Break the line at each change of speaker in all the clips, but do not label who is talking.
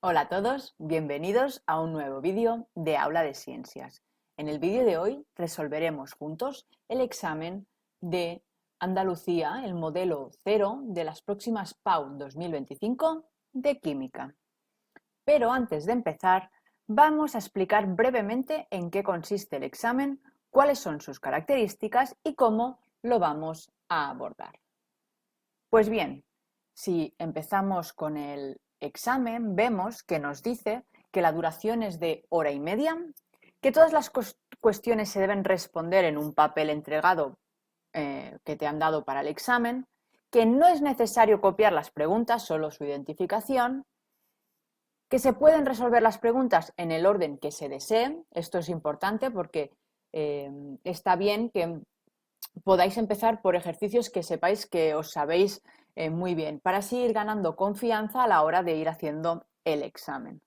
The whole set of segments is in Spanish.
Hola a todos, bienvenidos a un nuevo vídeo de Aula de Ciencias. En el vídeo de hoy resolveremos juntos el examen de Andalucía, el modelo 0 de las próximas PAU 2025 de Química. Pero antes de empezar, vamos a explicar brevemente en qué consiste el examen, cuáles son sus características y cómo lo vamos a abordar. Pues bien, si empezamos con el examen, vemos que nos dice que la duración es de 1 hora y media, que todas las cuestiones se deben responder en un papel entregado que te han dado para el examen, que no es necesario copiar las preguntas, solo su identificación, que se pueden resolver las preguntas en el orden que se desee. Esto es importante porque está bien que podáis empezar por ejercicios que sepáis que os sabéis muy bien, para así ir ganando confianza a la hora de ir haciendo el examen.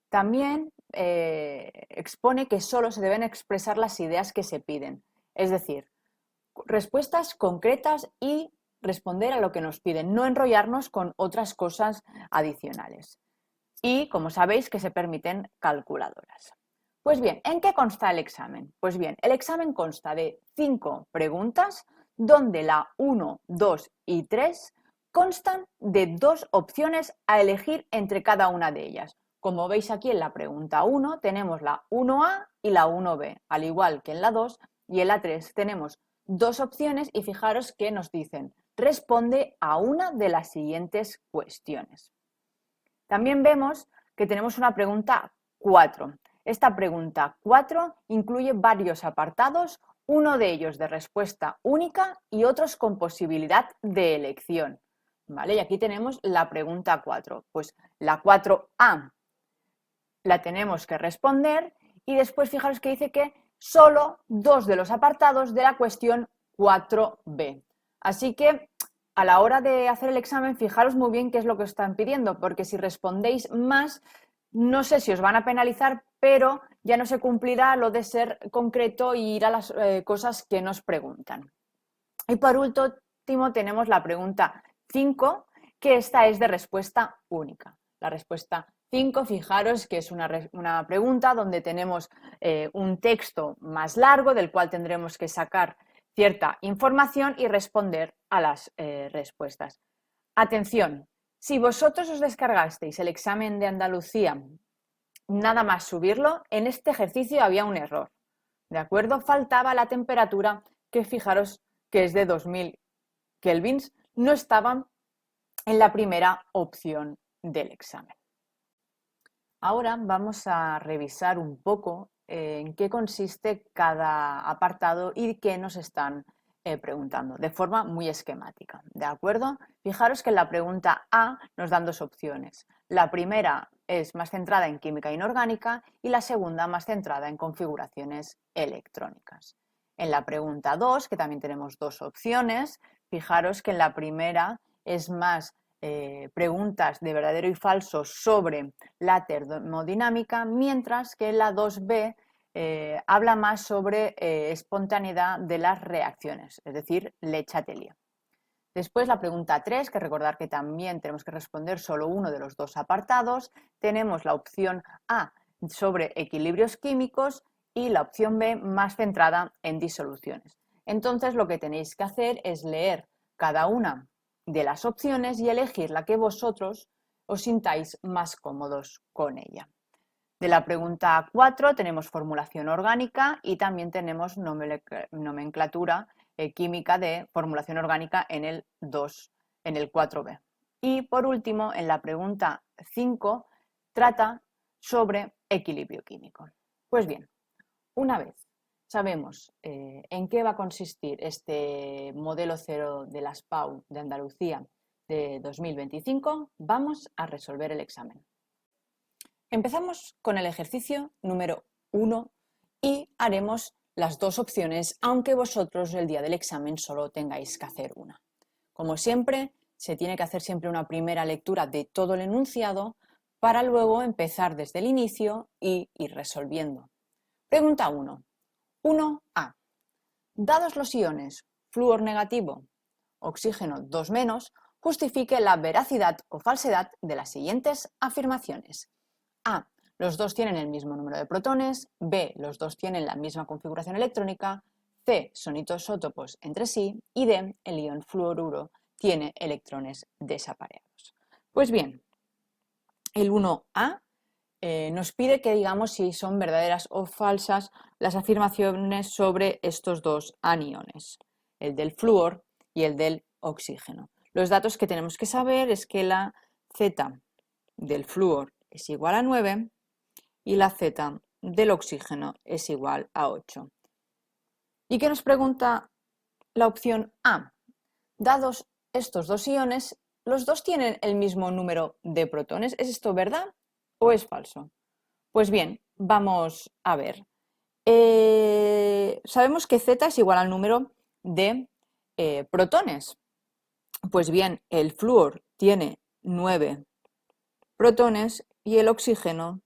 También expone que solo se deben expresar las ideas que se piden, es decir, respuestas concretas y responder a lo que nos piden, no enrollarnos con otras cosas adicionales. Y, como sabéis, que se permiten calculadoras. Pues bien, ¿en qué consta el examen? Pues bien, el examen consta de 5 preguntas, donde la 1, 2 y 3 constan de 2 opciones a elegir entre cada una de ellas. Como veis aquí en la pregunta 1 tenemos la 1A y la 1B, al igual que en la 2 y en la 3 tenemos 2 opciones y fijaros que nos dicen responde a una de las siguientes cuestiones. También vemos que tenemos una pregunta 4. Esta pregunta 4 incluye varios apartados, uno de ellos de respuesta única y otros con posibilidad de elección. ¿Vale? Y aquí tenemos la pregunta 4. Pues la 4A la tenemos que responder y después fijaros que dice que solo 2 de los apartados de la cuestión 4B. Así que a la hora de hacer el examen, fijaros muy bien qué es lo que os están pidiendo, porque si respondéis más, no sé si os van a penalizar, pero ya no se cumplirá lo de ser concreto y ir a las cosas que nos preguntan. Y por último tenemos la pregunta 5, que esta es de respuesta única. La respuesta 5, fijaros que es una pregunta donde tenemos un texto más largo del cual tendremos que sacar cierta información y responder a las respuestas. Atención, si vosotros os descargasteis el examen de Andalucía nada más subirlo, en este ejercicio había un error. ¿De acuerdo? Faltaba la temperatura, que fijaros que es de 2000 kelvins, no estaban en la primera opción del examen. Ahora vamos a revisar un poco en qué consiste cada apartado y qué nos están preguntando, de forma muy esquemática, ¿de acuerdo? Fijaros que en la pregunta A nos dan 2 opciones. La primera es más centrada en química inorgánica y la segunda más centrada en configuraciones electrónicas. En la pregunta 2, que también tenemos 2 opciones, fijaros que en la primera es más preguntas de verdadero y falso sobre la termodinámica, mientras que la 2B habla más sobre espontaneidad de las reacciones, es decir, Le Chatelier. Después la pregunta 3, que recordar que también tenemos que responder solo uno de los 2 apartados, tenemos la opción A sobre equilibrios químicos y la opción B más centrada en disoluciones. Entonces lo que tenéis que hacer es leer cada una de las opciones y elegir la que vosotros os sintáis más cómodos con ella. De la pregunta 4 tenemos formulación orgánica y también tenemos nomenclatura química de formulación orgánica en el 2, en el 4B. Y por último, en la pregunta 5 trata sobre equilibrio químico. Pues bien, una vez sabemos en qué va a consistir este modelo 0 de las PAU de Andalucía de 2025, vamos a resolver el examen. Empezamos con el ejercicio número 1 y haremos las 2 opciones, aunque vosotros el día del examen solo tengáis que hacer una. Como siempre, se tiene que hacer siempre una primera lectura de todo el enunciado para luego empezar desde el inicio y ir resolviendo. Pregunta 1. 1A. Dados los iones flúor negativo, oxígeno 2-, justifique la veracidad o falsedad de las siguientes afirmaciones. A. Los dos tienen el mismo número de protones. B. Los dos tienen la misma configuración electrónica. C. Son isótopos entre sí. Y D. El ion fluoruro tiene electrones desapareados. Pues bien, el 1A nos pide que digamos si son verdaderas o falsas las afirmaciones sobre estos dos aniones, el del flúor y el del oxígeno. Los datos que tenemos que saber es que la Z del flúor es igual a 9 y la Z del oxígeno es igual a 8. ¿Y qué nos pregunta la opción A? Dados estos dos iones, ¿los dos tienen el mismo número de protones? ¿Es esto verdad o es falso? Pues bien, vamos a ver. Sabemos que Z es igual al número de protones. Pues bien, el flúor tiene 9 protones y el oxígeno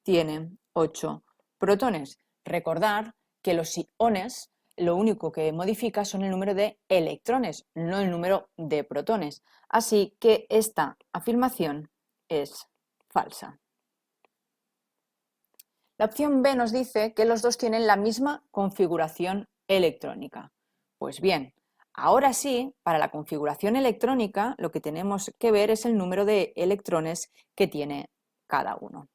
tiene 8 protones. Recordar que los iones lo único que modifica son el número de electrones, no el número de protones. Así que esta afirmación es falsa. La opción B nos dice que los dos tienen la misma configuración electrónica. Pues bien, ahora sí, para la configuración electrónica lo que tenemos que ver es el número de electrones que tiene cada uno.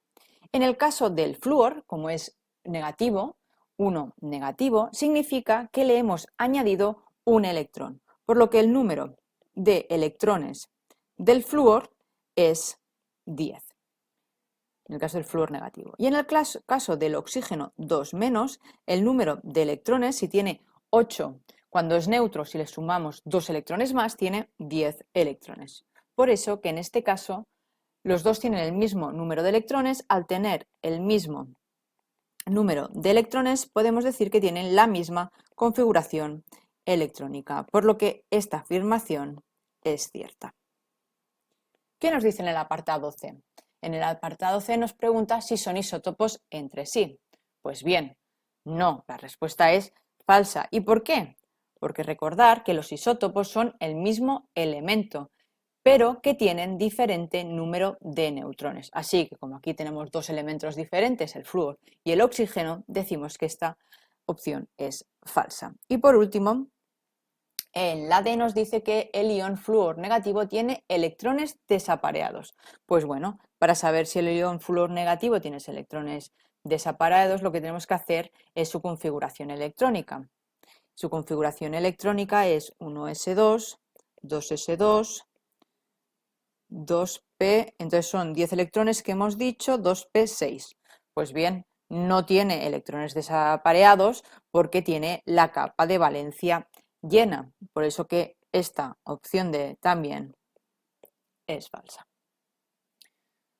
En el caso del flúor, como es negativo, 1 negativo, significa que le hemos añadido un electrón, por lo que el número de electrones del flúor es 10. En el caso del flúor negativo. Y en el caso del oxígeno 2 menos, el número de electrones, si tiene 8, cuando es neutro, si le sumamos 2 electrones más, tiene 10 electrones. Por eso que en este caso los dos tienen el mismo número de electrones. Al tener el mismo número de electrones, podemos decir que tienen la misma configuración electrónica, por lo que esta afirmación es cierta. ¿Qué nos dice en el apartado C? En el apartado C nos pregunta si son isótopos entre sí. Pues bien, no, la respuesta es falsa. ¿Y por qué? Porque recordar que los isótopos son el mismo elemento, pero que tienen diferente número de neutrones. Así que como aquí tenemos dos elementos diferentes, el flúor y el oxígeno, decimos que esta opción es falsa. Y por último, en la D nos dice que el ion flúor negativo tiene electrones desapareados. Pues bueno, para saber si el ion flúor negativo tiene electrones desapareados, lo que tenemos que hacer es su configuración electrónica. Su configuración electrónica es 1s2, 2s2, 2p, entonces son 10 electrones que hemos dicho, 2p6. Pues bien, no tiene electrones desapareados porque tiene la capa de valencia llena. Por eso que esta opción D también es falsa.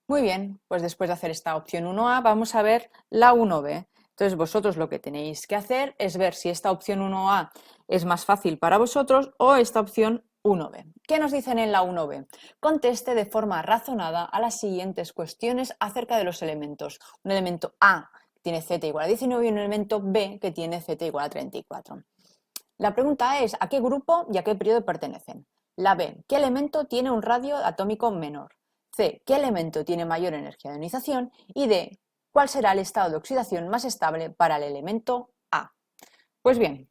Muy bien, pues después de hacer esta opción 1A vamos a ver la 1B. Entonces vosotros lo que tenéis que hacer es ver si esta opción 1A es más fácil para vosotros o esta opción 1B. ¿Qué nos dicen en la 1B? Conteste de forma razonada a las siguientes cuestiones acerca de los elementos. Un elemento A que tiene Z igual a 19 y un elemento B que tiene Z igual a 34. La pregunta es ¿a qué grupo y a qué periodo pertenecen? La B, ¿qué elemento tiene un radio atómico menor? C, ¿qué elemento tiene mayor energía de ionización? Y D, ¿cuál será el estado de oxidación más estable para el elemento A? Pues bien,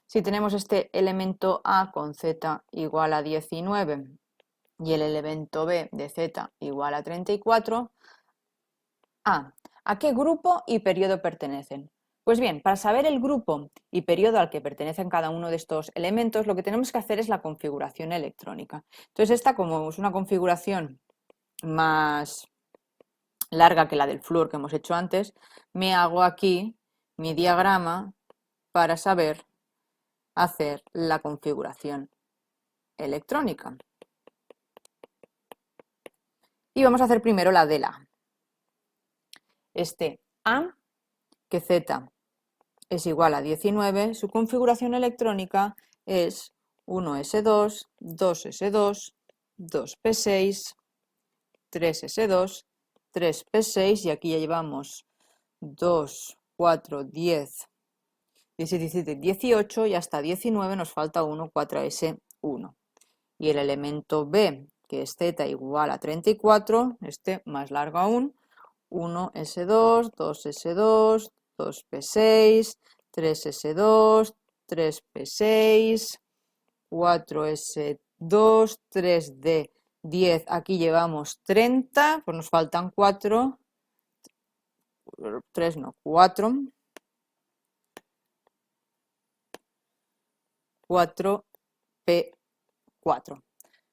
si tenemos este elemento A con Z igual a 19 y el elemento B de Z igual a 34, ¿a qué grupo y periodo pertenecen? Pues bien, para saber el grupo y periodo al que pertenecen cada uno de estos elementos, lo que tenemos que hacer es la configuración electrónica. Entonces esta, como es una configuración más larga que la del flúor que hemos hecho antes, me hago aquí mi diagrama para saber hacer la configuración electrónica. Y vamos a hacer primero la de la este A, que Z es igual a 19, su configuración electrónica es 1s2, 2s2, 2p6, 3s2, 3p6 y aquí ya llevamos 2, 4, 10, 17, 18 y hasta 19 nos falta 1, 4s1. y el elemento B, que es Z igual a 34, este más largo aún, 1s2, 2s2, 2p6, 3s2, 3p6, 4s2, 3d10, aquí llevamos 30, pues nos faltan 4, 3 no, 4, 4p4.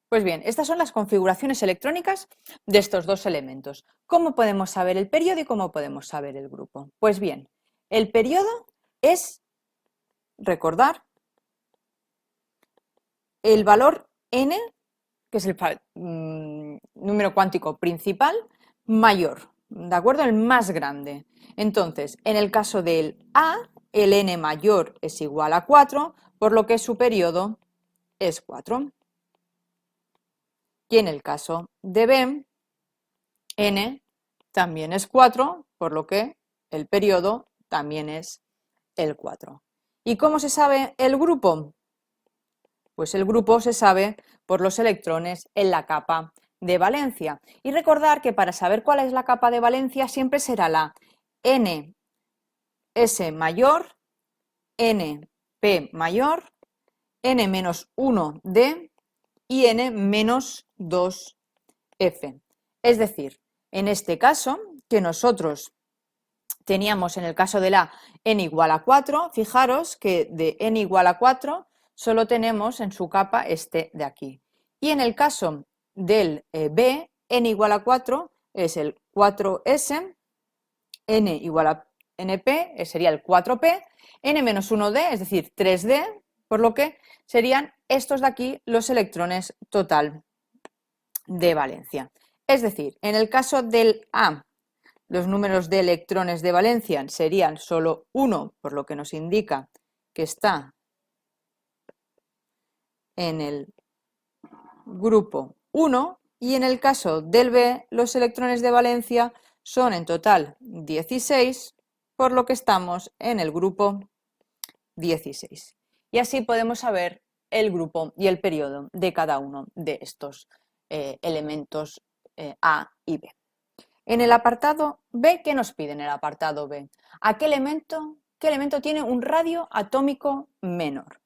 Pues bien, estas son las configuraciones electrónicas de estos dos elementos. ¿Cómo podemos saber el periodo y cómo podemos saber el grupo? Pues bien, el periodo es, recordar, el valor n, que es el número cuántico principal, mayor, ¿de acuerdo? El más grande. Entonces, en el caso del A, el n mayor es igual a 4, por lo que su periodo es 4. Y en el caso de B, n también es 4, por lo que el periodo también es el 4. ¿Y cómo se sabe el grupo? Pues el grupo se sabe por los electrones en la capa de valencia. Y recordar que para saber cuál es la capa de valencia siempre será la ns mayor, np mayor, n-1d y n-2f. Es decir, en este caso, que nosotros teníamos en el caso de la n igual a 4, fijaros que de n igual a 4 solo tenemos en su capa este de aquí. Y en el caso del B, n igual a 4 es el 4s, n igual a np sería el 4p, n-1d, es decir, 3d, por lo que serían estos de aquí los electrones total de valencia. Es decir, en el caso del A, los números de electrones de valencia serían solo 1, por lo que nos indica que está en el grupo 1, y en el caso del B, los electrones de valencia son en total 16, por lo que estamos en el grupo 16. Y así podemos saber el grupo y el periodo de cada uno de estos elementos A y B. En el apartado B, ¿qué nos pide en el apartado B? ¿A qué elemento tiene un radio atómico menor?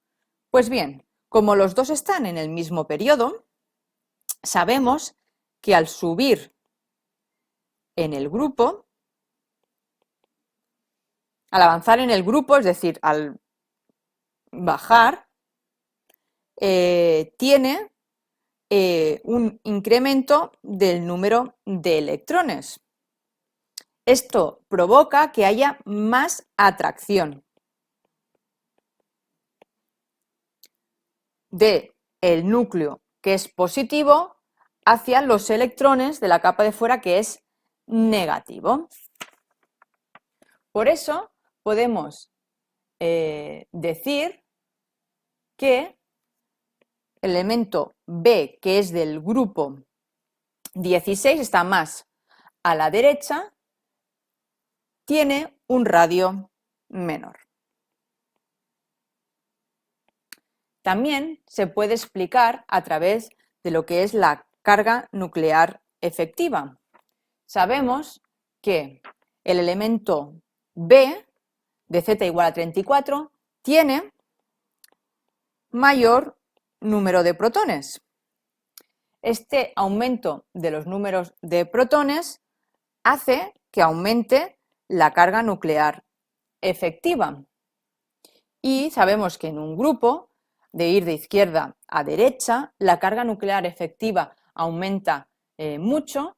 Pues bien, como los dos están en el mismo periodo, sabemos que al subir en el grupo, al avanzar en el grupo, es decir, al bajar, tiene un incremento del número de electrones. Esto provoca que haya más atracción del núcleo, que es positivo, hacia los electrones de la capa de fuera, que es negativo. Por eso podemos decir que el elemento B, que es del grupo 16, está más a la derecha, tiene un radio menor. También se puede explicar a través de lo que es la carga nuclear efectiva. Sabemos que el elemento B de Z igual a 34 tiene mayor número de protones. Este aumento de los números de protones hace que aumente la carga nuclear efectiva. Y sabemos que en un grupo, de ir de izquierda a derecha, la carga nuclear efectiva aumenta mucho,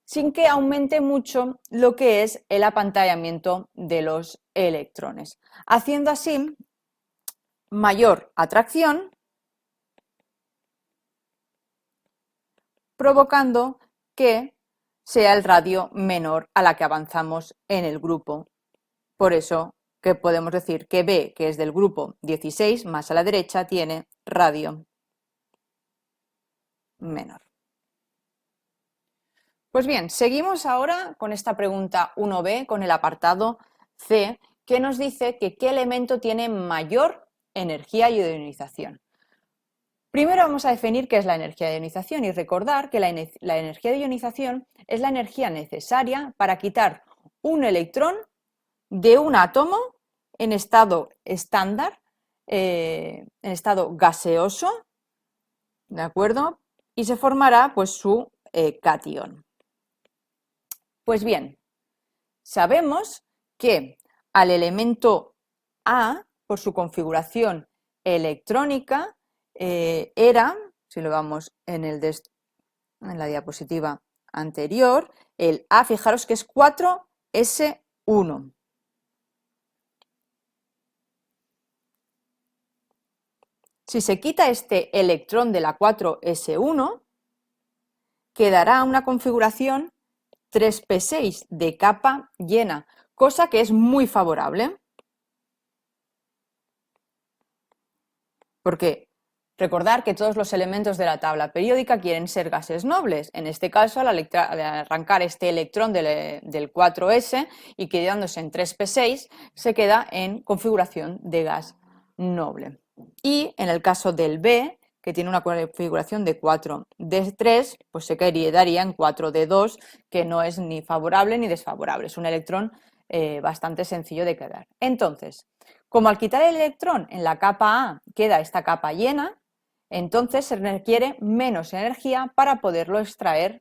sin que aumente mucho lo que es el apantallamiento de los electrones, haciendo así mayor atracción, provocando que sea el radio menor a la que avanzamos en el grupo. Por eso que podemos decir que B, que es del grupo 16, más a la derecha, tiene radio menor. Pues bien, seguimos ahora con esta pregunta 1b, con el apartado C, que nos dice que qué elemento tiene mayor energía y ionización. Primero vamos a definir qué es la energía de ionización y recordar que la energía de ionización es la energía necesaria para quitar un electrón de un átomo en estado estándar, en estado gaseoso, ¿de acuerdo? Y se formará pues su catión. Pues bien, sabemos que al elemento A, por su configuración electrónica, era, si lo vamos en la diapositiva anterior, el A, fijaros que es 4s1. Si se quita este electrón de la 4s1, quedará una configuración 3p6 de capa llena, cosa que es muy favorable. Porque recordar que todos los elementos de la tabla periódica quieren ser gases nobles. En este caso, al arrancar este electrón del 4s y quedándose en 3p6, se queda en configuración de gas noble. Y en el caso del B, que tiene una configuración de 4d3, pues se quedaría en 4d2, que no es ni favorable ni desfavorable. Es un electrón bastante sencillo de quedar. Entonces, como al quitar el electrón en la capa A queda esta capa llena, entonces se requiere menos energía para poderlo extraer.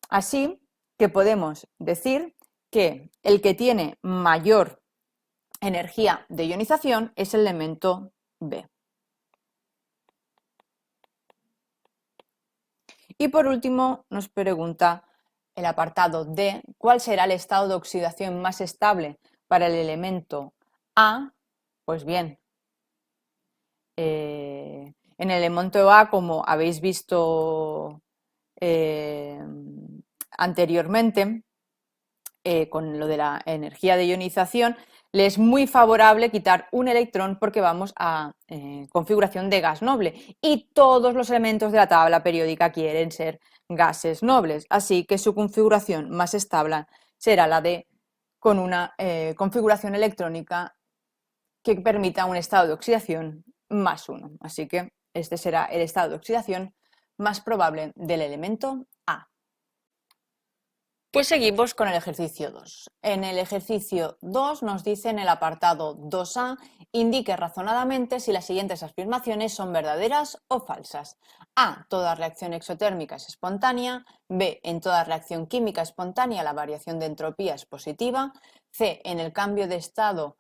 Así que podemos decir que el que tiene mayor energía de ionización es el elemento B. Y por último nos pregunta el apartado D, ¿cuál será el estado de oxidación más estable para el elemento A? Pues bien, en el elemento A, como habéis visto anteriormente, con lo de la energía de ionización, le es muy favorable quitar un electrón porque vamos a configuración de gas noble y todos los elementos de la tabla periódica quieren ser gases nobles, así que su configuración más estable será la de con una configuración electrónica que permita un estado de oxidación +1. Así que este será el estado de oxidación más probable del elemento A. Pues seguimos con el ejercicio 2. En el ejercicio 2 nos dice en el apartado 2A, indique razonadamente si las siguientes afirmaciones son verdaderas o falsas. A. Toda reacción exotérmica es espontánea. B. En toda reacción química espontánea la variación de entropía es positiva. C. En el cambio de estado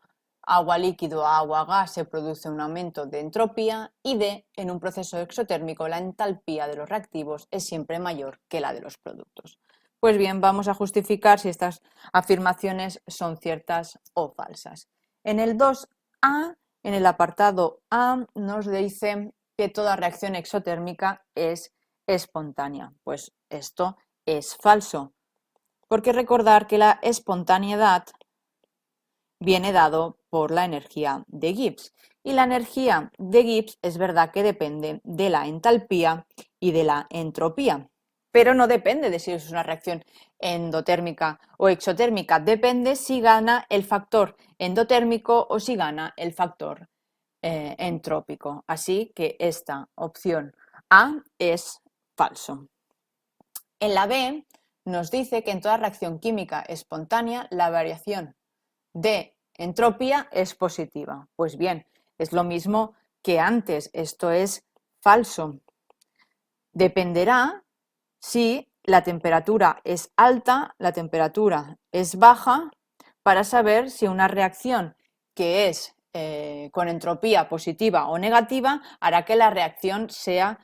agua líquido a agua gas se produce un aumento de entropía. Y D. En un proceso exotérmico la entalpía de los reactivos es siempre mayor que la de los productos. Pues bien, vamos a justificar si estas afirmaciones son ciertas o falsas. En el 2A, en el apartado A, nos dice que toda reacción exotérmica es espontánea. Pues esto es falso, porque recordar que la espontaneidad viene dado por la energía de Gibbs. Y la energía de Gibbs es verdad que depende de la entalpía y de la entropía, pero no depende de si es una reacción endotérmica o exotérmica, depende si gana el factor endotérmico o si gana el factor entrópico. Así que esta opción A es falso. En la B nos dice que en toda reacción química espontánea la variación de entropía es positiva. Pues bien, es lo mismo que antes, esto es falso. Dependerá si la temperatura es alta, la temperatura es baja, para saber si una reacción que es con entropía positiva o negativa hará que la reacción sea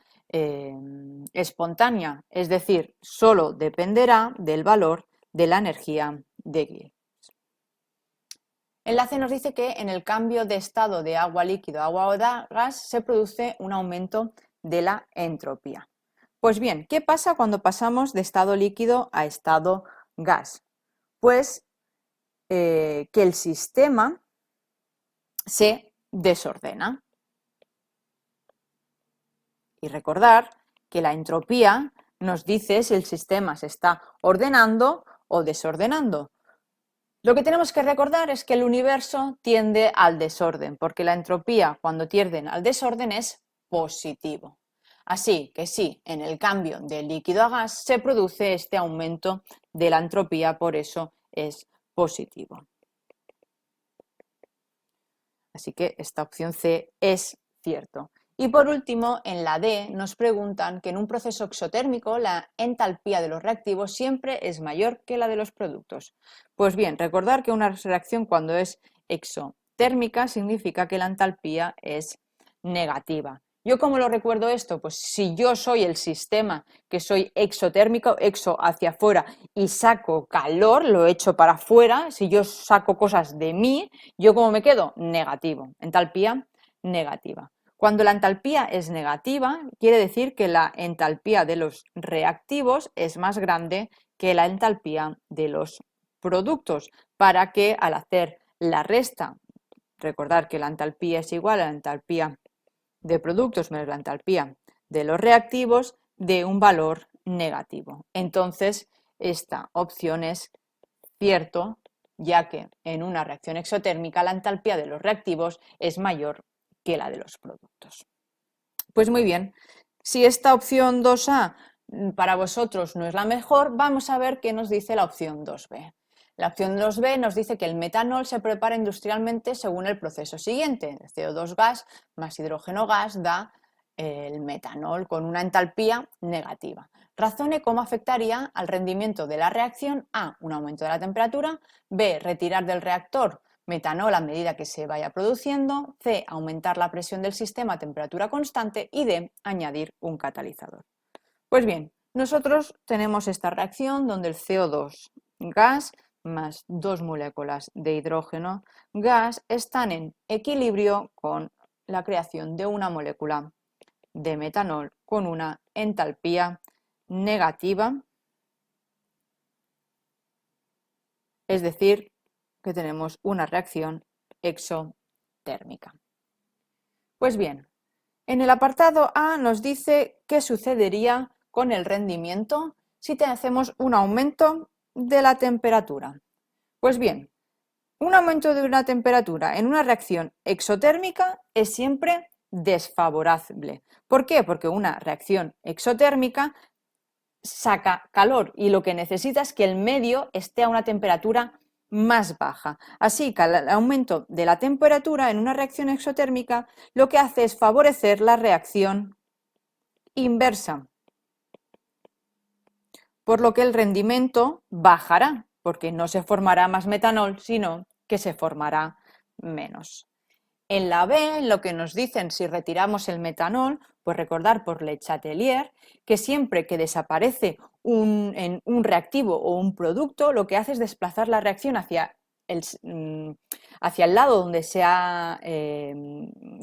espontánea, es decir, solo dependerá del valor de la energía de Gibbs. En la C nos dice que en el cambio de estado de agua líquido a agua o gas se produce un aumento de la entropía. Pues bien, ¿qué pasa cuando pasamos de estado líquido a estado gas? Pues que el sistema se desordena. Y recordar que la entropía nos dice si el sistema se está ordenando o desordenando. Lo que tenemos que recordar es que el universo tiende al desorden, porque la entropía cuando tiende al desorden es positivo. Así que sí, en el cambio de líquido a gas se produce este aumento de la entropía, por eso es positivo. Así que esta opción C es cierto. Y por último, en la D nos preguntan que en un proceso exotérmico la entalpía de los reactivos siempre es mayor que la de los productos. Pues bien, recordar que una reacción cuando es exotérmica significa que la entalpía es negativa. ¿Yo cómo lo recuerdo esto? Pues si yo soy el sistema que soy exotérmico, exo hacia afuera y saco calor, lo echo para afuera, si yo saco cosas de mí, ¿yo cómo me quedo? Negativo, entalpía negativa. Cuando la entalpía es negativa, quiere decir que la entalpía de los reactivos es más grande que la entalpía de los productos, para que al hacer la resta, recordar que la entalpía es igual a la entalpía de productos menos la entalpía de los reactivos, de un valor negativo. Entonces, esta opción es cierto, ya que en una reacción exotérmica la entalpía de los reactivos es mayor que la de los productos. Pues muy bien, si esta opción 2A para vosotros no es la mejor, vamos a ver qué nos dice la opción 2B. La opción 2B nos dice que el metanol se prepara industrialmente según el proceso siguiente. El CO2 gas más hidrógeno gas da el metanol con una entalpía negativa. Razone cómo afectaría al rendimiento de la reacción: A, un aumento de la temperatura; B, retirar del reactor metanol a medida que se vaya produciendo; C, aumentar la presión del sistema a temperatura constante; y D, añadir un catalizador. Pues bien, nosotros tenemos esta reacción donde el CO2 gas más 2 moléculas de hidrógeno gas están en equilibrio con la creación de una molécula de metanol con una entalpía negativa, es decir, que tenemos una reacción exotérmica. Pues bien, en el apartado A nos dice qué sucedería con el rendimiento si hacemos un aumento de la temperatura. Pues bien, un aumento de una temperatura en una reacción exotérmica es siempre desfavorable. ¿Por qué? Porque una reacción exotérmica saca calor y lo que necesita es que el medio esté a una temperatura más baja. Así que el aumento de la temperatura en una reacción exotérmica lo que hace es favorecer la reacción inversa, por lo que el rendimiento bajará, porque no se formará más metanol, sino que se formará menos. En la B, lo que nos dicen si retiramos el metanol, pues recordar por Le Chatelier que siempre que desaparece un reactivo o un producto, lo que hace es desplazar la reacción hacia el lado donde se ha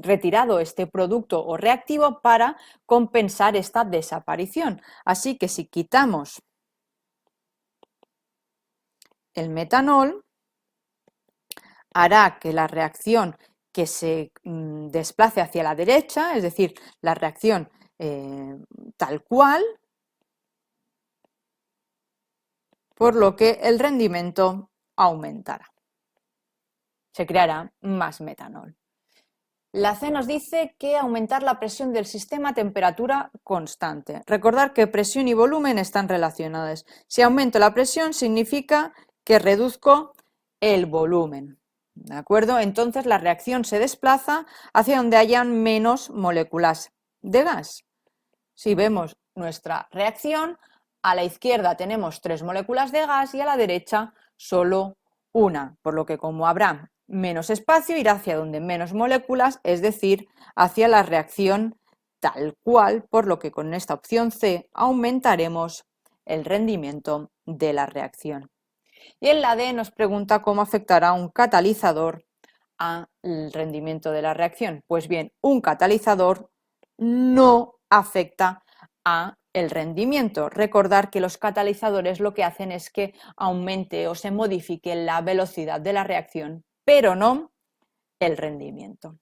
retirado este producto o reactivo para compensar esta desaparición. Así que si quitamos el metanol, hará que la reacción que se desplace hacia la derecha, es decir, la reacción tal cual, por lo que el rendimiento aumentará. Se creará más metanol. La C nos dice que aumentar la presión del sistema a temperatura constante. Recordar que presión y volumen están relacionadas. Si aumento la presión significa que reduzco el volumen. ¿De acuerdo? Entonces la reacción se desplaza hacia donde hayan menos moléculas de gas. Si vemos nuestra reacción, a la izquierda tenemos 3 moléculas de gas y a la derecha solo una, por lo que como habrá menos espacio, irá hacia donde menos moléculas, es decir, hacia la reacción tal cual, por lo que con esta opción C aumentaremos el rendimiento de la reacción. Y en la D nos pregunta cómo afectará un catalizador al rendimiento de la reacción. Pues bien, un catalizador no afecta a el rendimiento. Recordar que los catalizadores lo que hacen es que aumente o se modifique la velocidad de la reacción, pero no el rendimiento.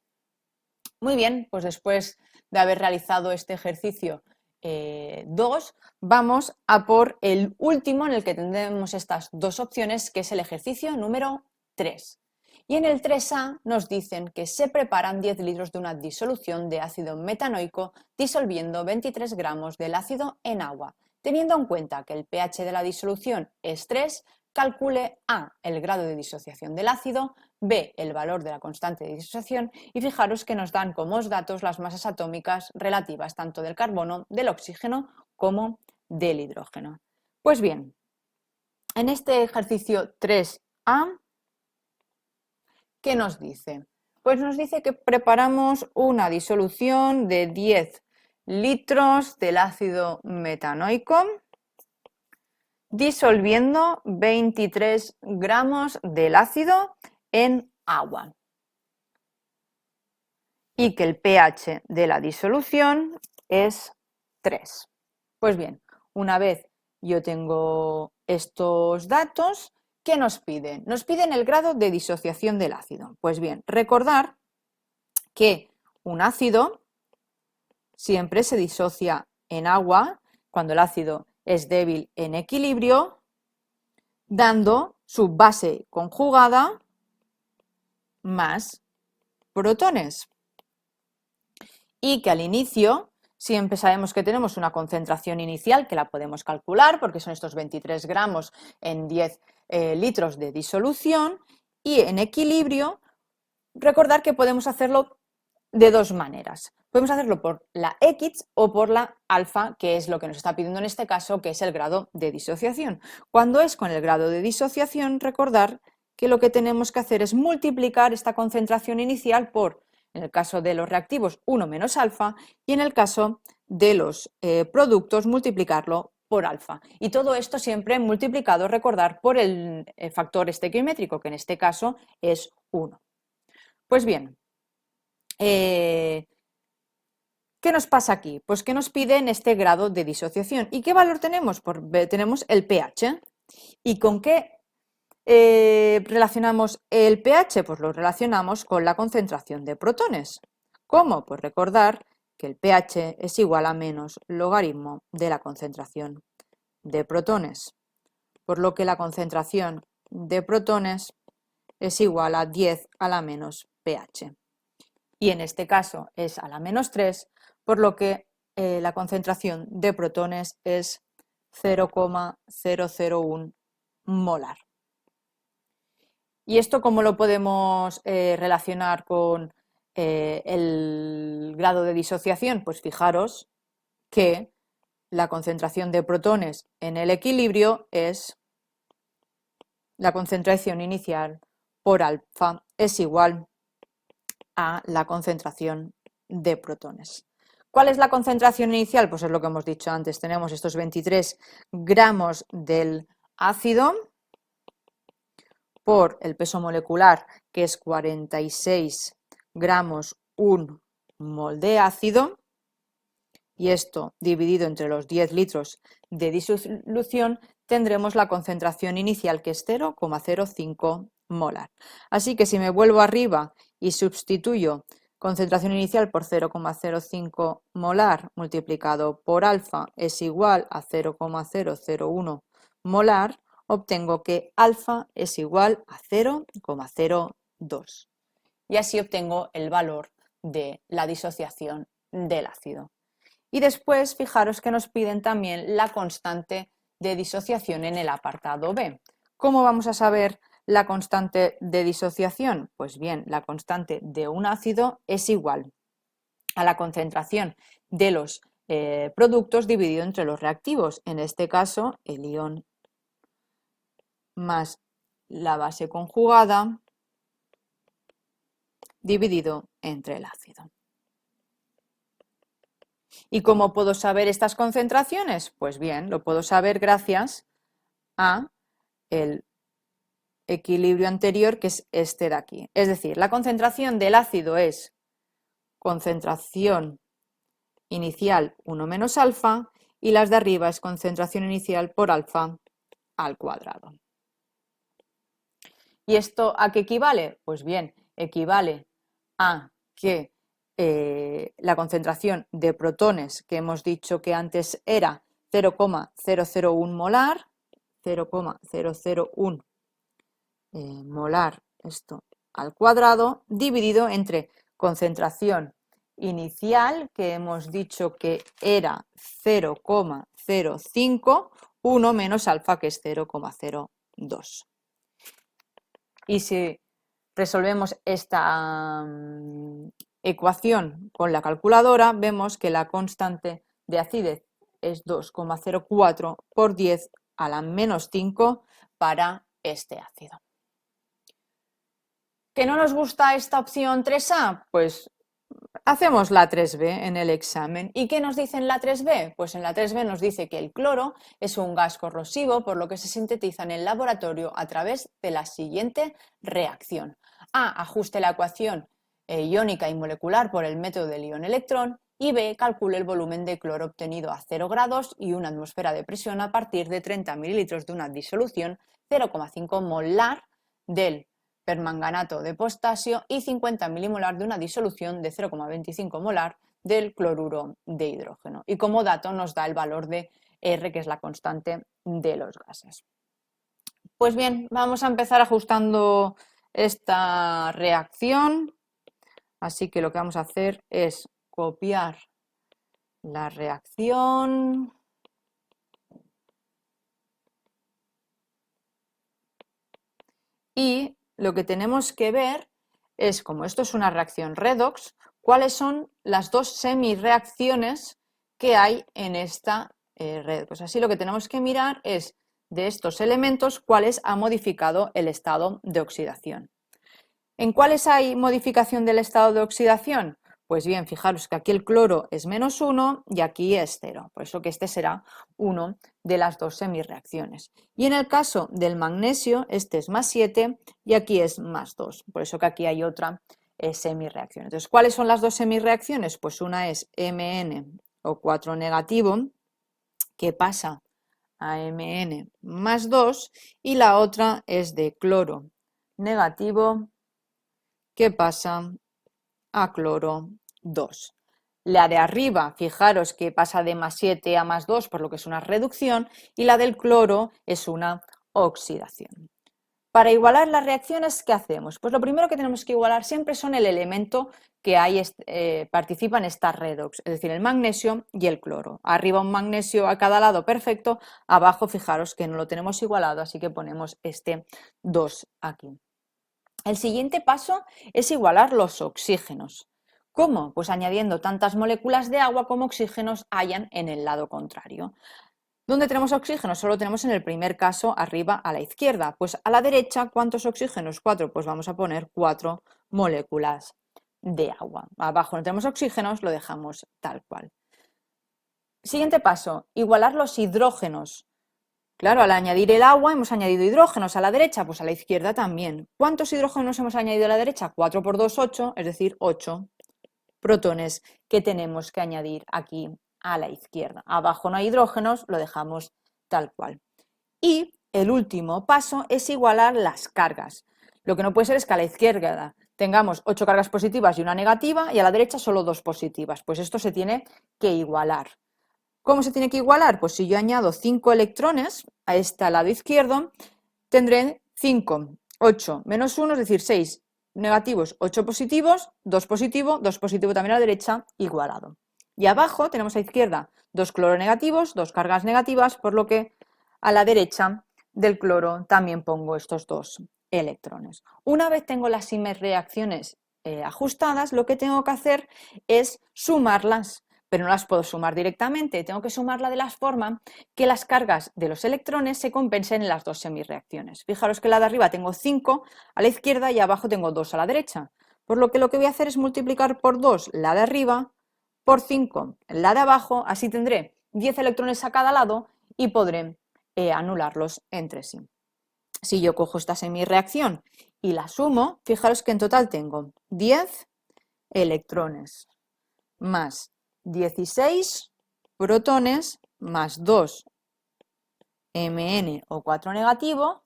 Muy bien, pues después de haber realizado este ejercicio 2, vamos a por el último en el que tendremos estas dos opciones, que es el ejercicio número 3. Y en el 3A nos dicen que se preparan 10 litros de una disolución de ácido metanoico disolviendo 23 gramos del ácido en agua. Teniendo en cuenta que el pH de la disolución es 3, calcule A, el grado de disociación del ácido, B, el valor de la constante de disociación y fijaros que nos dan como datos las masas atómicas relativas tanto del carbono, del oxígeno como del hidrógeno. Pues bien, en este ejercicio 3A, ¿qué nos dice? Pues nos dice que preparamos una disolución de 10 litros del ácido metanoico disolviendo 23 gramos del ácido en agua y que el pH de la disolución es 3. Pues bien, una vez yo tengo estos datos, ¿qué nos piden? Nos piden el grado de disociación del ácido. Pues bien, recordar que un ácido siempre se disocia en agua cuando el ácido es débil en equilibrio, dando su base conjugada más protones. Y que al inicio siempre sabemos que tenemos una concentración inicial que la podemos calcular porque son estos 23 gramos en 10 litros de disolución, y en equilibrio recordar que podemos hacerlo de dos maneras. Podemos hacerlo por la X o por la alfa, que es lo que nos está pidiendo en este caso, que es el grado de disociación. Cuando es con el grado de disociación, recordar que lo que tenemos que hacer es multiplicar esta concentración inicial por, en el caso de los reactivos, 1 menos alfa, y en el caso de los productos, multiplicarlo por alfa. Y todo esto siempre multiplicado, recordar, por el factor estequiométrico, que en este caso es 1. Pues bien, ¿qué nos pasa aquí? Pues que nos piden este grado de disociación. ¿Y qué valor tenemos? Pues tenemos el pH. ¿Y con qué relacionamos el pH? Pues lo relacionamos con la concentración de protones. ¿Cómo? Pues recordar que el pH es igual a menos logaritmo de la concentración de protones, por lo que la concentración de protones es igual a 10 a la menos pH. Y en este caso es a la menos 3, por lo que la concentración de protones es 0,001 molar. ¿Y esto cómo lo podemos relacionar con el grado de disociación? Pues fijaros que la concentración de protones en el equilibrio es la concentración inicial por alfa es igual a la concentración de protones. ¿Cuál es la concentración inicial? Pues es lo que hemos dicho antes, tenemos estos 23 gramos del ácido por el peso molecular, que es 46 gramos un mol de ácido, y esto dividido entre los 10 litros de disolución, tendremos la concentración inicial, que es 0,05 molar. Así que si me vuelvo arriba y sustituyo concentración inicial por 0,05 molar multiplicado por alfa es igual a 0,001 molar, obtengo que alfa es igual a 0,02. Y así obtengo el valor de la disociación del ácido. Y después, fijaros que nos piden también la constante de disociación en el apartado B. ¿Cómo vamos a saber la constante de disociación? Pues bien, la constante de un ácido es igual a la concentración de los productos dividido entre los reactivos. En este caso, el ion más la base conjugada dividido entre el ácido. ¿Y cómo puedo saber estas concentraciones? Pues bien, lo puedo saber gracias a el equilibrio anterior, que es este de aquí. Es decir, la concentración del ácido es concentración inicial 1 menos alfa y las de arriba es concentración inicial por alfa al cuadrado. ¿Y esto a qué equivale? Pues bien, equivale a que la concentración de protones, que hemos dicho que antes era 0,001 molar, 0,001 molar, esto al cuadrado dividido entre concentración inicial, que hemos dicho que era 0,05, 1 menos alfa, que es 0,02. Y si resolvemos esta ecuación con la calculadora, vemos que la constante de acidez es 2,04 por 10 a la menos 5 para este ácido. ¿Que no nos gusta esta opción 3A? Pues hacemos la 3B en el examen. ¿Y qué nos dice en la 3B? Pues en la 3B nos dice que el cloro es un gas corrosivo, por lo que se sintetiza en el laboratorio a través de la siguiente reacción. A. Ajuste la ecuación iónica y molecular por el método del ion-electrón. Y B. Calcule el volumen de cloro obtenido a 0 grados y una atmósfera de presión a partir de 30 mililitros de una disolución 0,5 molar del permanganato de potasio y 50 milimolar de una disolución de 0,25 molar del cloruro de hidrógeno. Y como dato nos da el valor de R, que es la constante de los gases. Pues bien, vamos a empezar ajustando esta reacción. Así que lo que vamos a hacer es copiar la reacción. Y lo que tenemos que ver es, como esto es una reacción redox, cuáles son las dos semireacciones que hay en esta red. Pues así lo que tenemos que mirar es de estos elementos cuáles ha modificado el estado de oxidación. ¿En cuáles hay modificación del estado de oxidación? Pues bien, fijaros que aquí el cloro es -1 y aquí es 0, por eso que este será uno de las dos semireacciones. Y en el caso del magnesio, este es +7 y aquí es +2, por eso que aquí hay otra semireacción. Entonces, ¿cuáles son las dos semireacciones? Pues una es MnO4 negativo, que pasa a Mn+2, y la otra es de cloro negativo, que pasa a cloro 2. La de arriba, fijaros que pasa de +7 a +2, por lo que es una reducción, y la del cloro es una oxidación. Para igualar las reacciones, ¿qué hacemos? Pues lo primero que tenemos que igualar siempre son el elemento que participa en esta redox, es decir, el magnesio y el cloro. Arriba un magnesio a cada lado, perfecto. Abajo, fijaros que no lo tenemos igualado, así que ponemos este 2 aquí. El siguiente paso es igualar los oxígenos. ¿Cómo? Pues añadiendo tantas moléculas de agua como oxígenos hayan en el lado contrario. ¿Dónde tenemos oxígenos? Solo tenemos en el primer caso arriba a la izquierda. Pues a la derecha, ¿cuántos oxígenos? 4. Pues vamos a poner 4 moléculas de agua. Abajo no tenemos oxígenos, lo dejamos tal cual. Siguiente paso, igualar los hidrógenos. Claro, al añadir el agua hemos añadido hidrógenos a la derecha, pues a la izquierda también. ¿Cuántos hidrógenos hemos añadido a la derecha? 4 por 2, 8, es decir, 8 protones que tenemos que añadir aquí a la izquierda. Abajo no hay hidrógenos, lo dejamos tal cual. Y el último paso es igualar las cargas. Lo que no puede ser es que a la izquierda tengamos 8 cargas positivas y una negativa y a la derecha solo 2 positivas. Pues esto se tiene que igualar. ¿Cómo se tiene que igualar? Pues si yo añado 5 electrones a este lado izquierdo, tendré 5, 8 menos 1, es decir, 6 negativos, 8 positivos, 2 positivo, 2 positivo también a la derecha, igualado. Y abajo tenemos a izquierda 2 cloronegativos, 2 cargas negativas, por lo que a la derecha del cloro también pongo estos 2 electrones. Una vez tengo las reacciones ajustadas, lo que tengo que hacer es sumarlas, pero no las puedo sumar directamente, tengo que sumarla de la forma que las cargas de los electrones se compensen en las dos semireacciones. Fijaros que la de arriba tengo 5 a la izquierda y abajo tengo 2 a la derecha, por lo que voy a hacer es multiplicar por 2 la de arriba, por 5 la de abajo, así tendré 10 electrones a cada lado y podré anularlos entre sí. Si yo cojo esta semireacción y la sumo, fijaros que en total tengo 10 electrones más 16 protones más 2 MnO4 negativo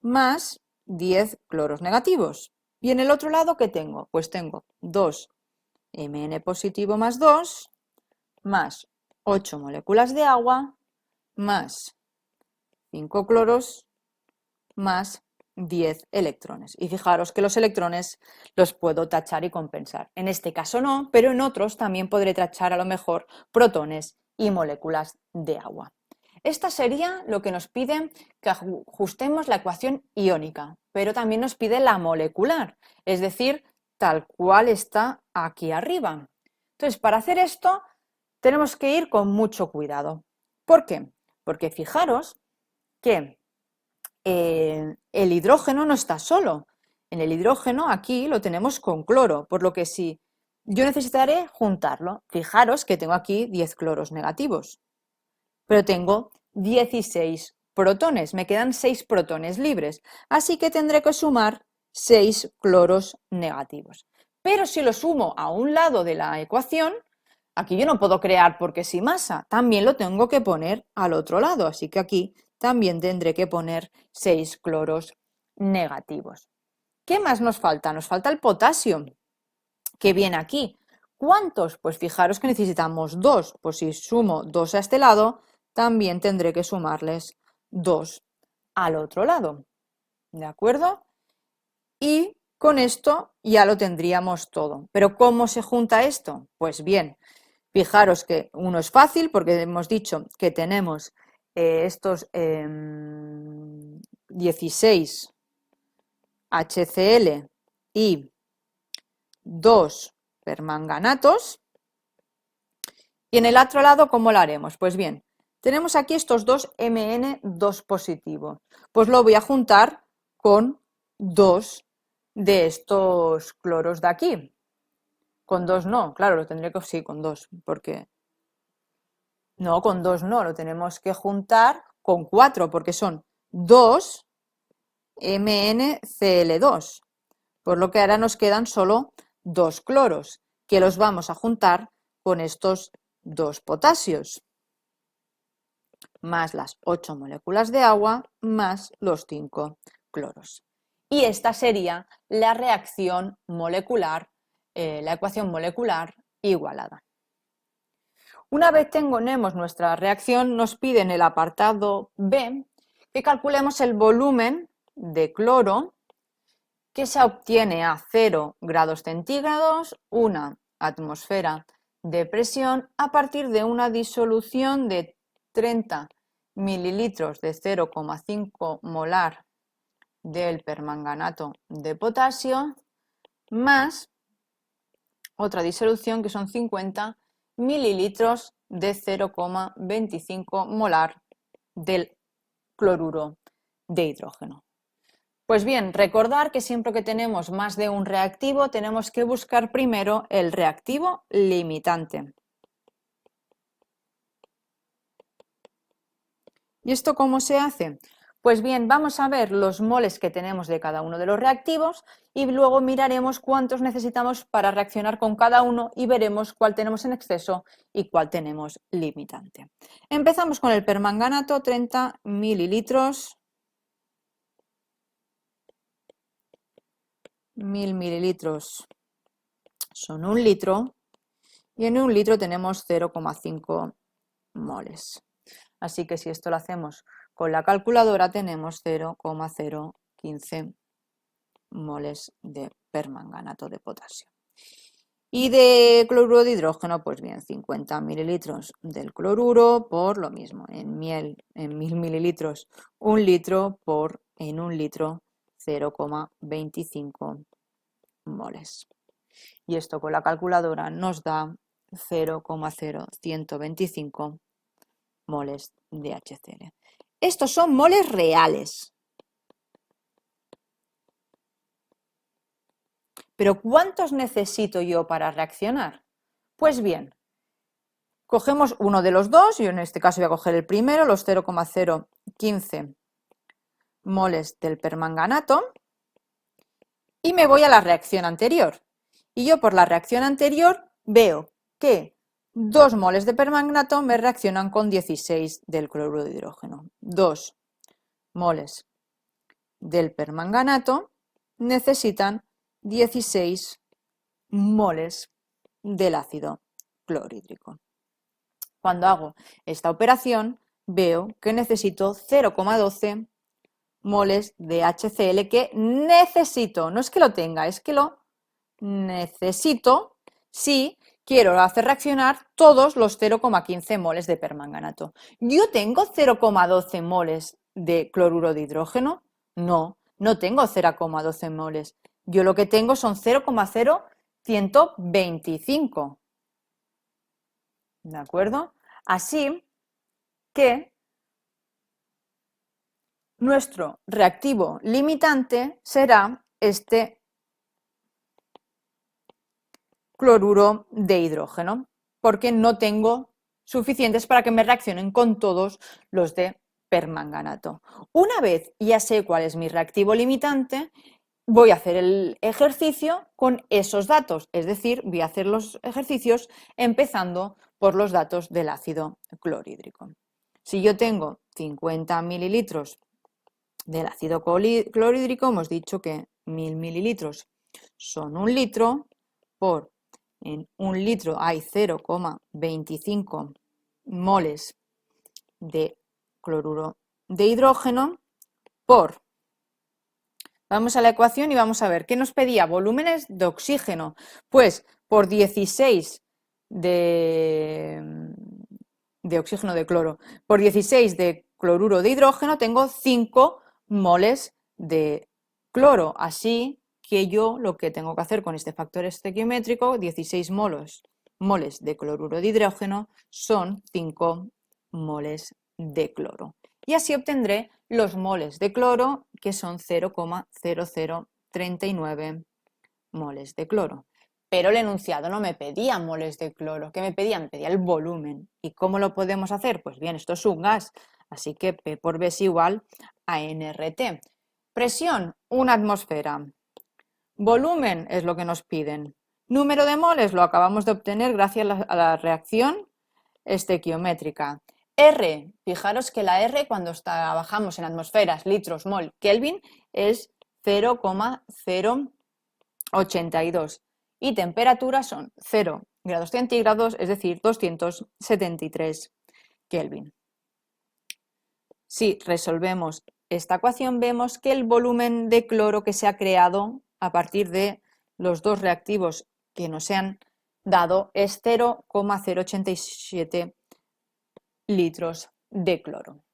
más 10 cloros negativos. Y en el otro lado, ¿qué tengo? Pues tengo 2 Mn positivo más 2 más 8 moléculas de agua más 5 cloros más 10 electrones. Y fijaros que los electrones los puedo tachar y compensar. En este caso no, pero en otros también podré tachar a lo mejor protones y moléculas de agua. Esta sería lo que nos pide que ajustemos la ecuación iónica, pero también nos pide la molecular, es decir, tal cual está aquí arriba. Entonces, para hacer esto tenemos que ir con mucho cuidado. ¿Por qué? Porque fijaros que el hidrógeno no está solo. En el hidrógeno aquí lo tenemos con cloro, por lo que si yo necesitaré juntarlo, fijaros que tengo aquí 10 cloros negativos, pero tengo 16 protones, me quedan 6 protones libres, así que tendré que sumar 6 cloros negativos. Pero si lo sumo a un lado de la ecuación, aquí yo no puedo crear porque sí masa, también lo tengo que poner al otro lado, así que aquí también tendré que poner 6 cloros negativos. ¿Qué más nos falta? Nos falta el potasio, que viene aquí. ¿Cuántos? Pues fijaros que necesitamos 2, pues si sumo 2 a este lado, también tendré que sumarles 2 al otro lado, ¿de acuerdo? Y con esto ya lo tendríamos todo. ¿Pero cómo se junta esto? Pues bien, fijaros que uno es fácil porque hemos dicho que tenemos estos 16 HCl y 2 permanganatos. Y en el otro lado, ¿cómo lo haremos? Pues bien, tenemos aquí estos dos Mn2 positivo. Pues lo voy a juntar con 2 de estos cloros de aquí. Con 2 no, claro, lo tendré que, sí, con 2, porque no, con 2 no, lo tenemos que juntar con 4, porque son 2 MnCl2, por lo que ahora nos quedan solo 2 cloros, que los vamos a juntar con estos 2 potasios, más las 8 moléculas de agua, más los 5 cloros. Y esta sería la reacción molecular, la ecuación molecular igualada. Una vez tenemos nuestra reacción, nos pide en el apartado B que calculemos el volumen de cloro que se obtiene a 0 grados centígrados, una atmósfera de presión, a partir de una disolución de 30 mililitros de 0,5 molar del permanganato de potasio, más otra disolución que son 50 mililitros de 0,25 molar del cloruro de hidrógeno. Pues bien, recordar que siempre que tenemos más de un reactivo tenemos que buscar primero el reactivo limitante. ¿Y esto cómo se hace? Pues bien, vamos a ver los moles que tenemos de cada uno de los reactivos y luego miraremos cuántos necesitamos para reaccionar con cada uno y veremos cuál tenemos en exceso y cuál tenemos limitante. Empezamos con el permanganato, 30 mililitros. 1000 mililitros son 1 litro y en 1 litro tenemos 0,5 moles. Así que si esto lo hacemos con la calculadora tenemos 0,015 moles de permanganato de potasio. Y de cloruro de hidrógeno, pues bien, 50 mililitros del cloruro por lo mismo, en 1000 mililitros 1 litro por en 1 litro 0,25 moles. Y esto con la calculadora nos da 0,0125 moles de HCl. Estos son moles reales. Pero ¿cuántos necesito yo para reaccionar? Pues bien, cogemos uno de los dos, yo en este caso voy a coger el primero, los 0,015 moles del permanganato, y me voy a la reacción anterior. Y yo por la reacción anterior veo que 2 moles de permanganato me reaccionan con 16 del cloruro de hidrógeno. 2 moles del permanganato necesitan 16 moles del ácido clorhídrico. Cuando hago esta operación veo que necesito 0,12 moles de HCl que necesito. No es que lo tenga, es que lo necesito si quiero hacer reaccionar todos los 0,15 moles de permanganato. ¿Yo tengo 0,12 moles de cloruro de hidrógeno? No, no tengo 0,12 moles. Yo lo que tengo son 0,0125. ¿De acuerdo? Así que nuestro reactivo limitante será este cloruro de hidrógeno, porque no tengo suficientes para que me reaccionen con todos los de permanganato. Una vez ya sé cuál es mi reactivo limitante, voy a hacer el ejercicio con esos datos, es decir, voy a hacer los ejercicios empezando por los datos del ácido clorhídrico. Si yo tengo 50 mililitros del ácido clorhídrico, hemos dicho que 1000 mililitros son 1 litro, en 1 litro hay 0,25 moles de cloruro de hidrógeno vamos a la ecuación y vamos a ver qué nos pedía. Volúmenes de oxígeno, pues por 16 de oxígeno de cloro, por 16 de cloruro de hidrógeno tengo 5 moles de cloro, así que yo lo que tengo que hacer con este factor estequiométrico, 16 moles de cloruro de hidrógeno son 5 moles de cloro. Y así obtendré los moles de cloro, que son 0,0039 moles de cloro. Pero el enunciado no me pedía moles de cloro. ¿Qué me pedía? Me pedía el volumen. ¿Y cómo lo podemos hacer? Pues bien, esto es un gas, así que P por B es igual a nRT. Presión, 1 atmósfera. Volumen es lo que nos piden. Número de moles lo acabamos de obtener gracias a la reacción estequiométrica. R, fijaros que la R cuando trabajamos en atmosferas, litros, mol, Kelvin es 0,082 y temperatura son 0 grados centígrados, es decir, 273 Kelvin. Si resolvemos esta ecuación vemos que el volumen de cloro que se ha creado a partir de los dos reactivos que nos han dado es 0,087 litros de cloro.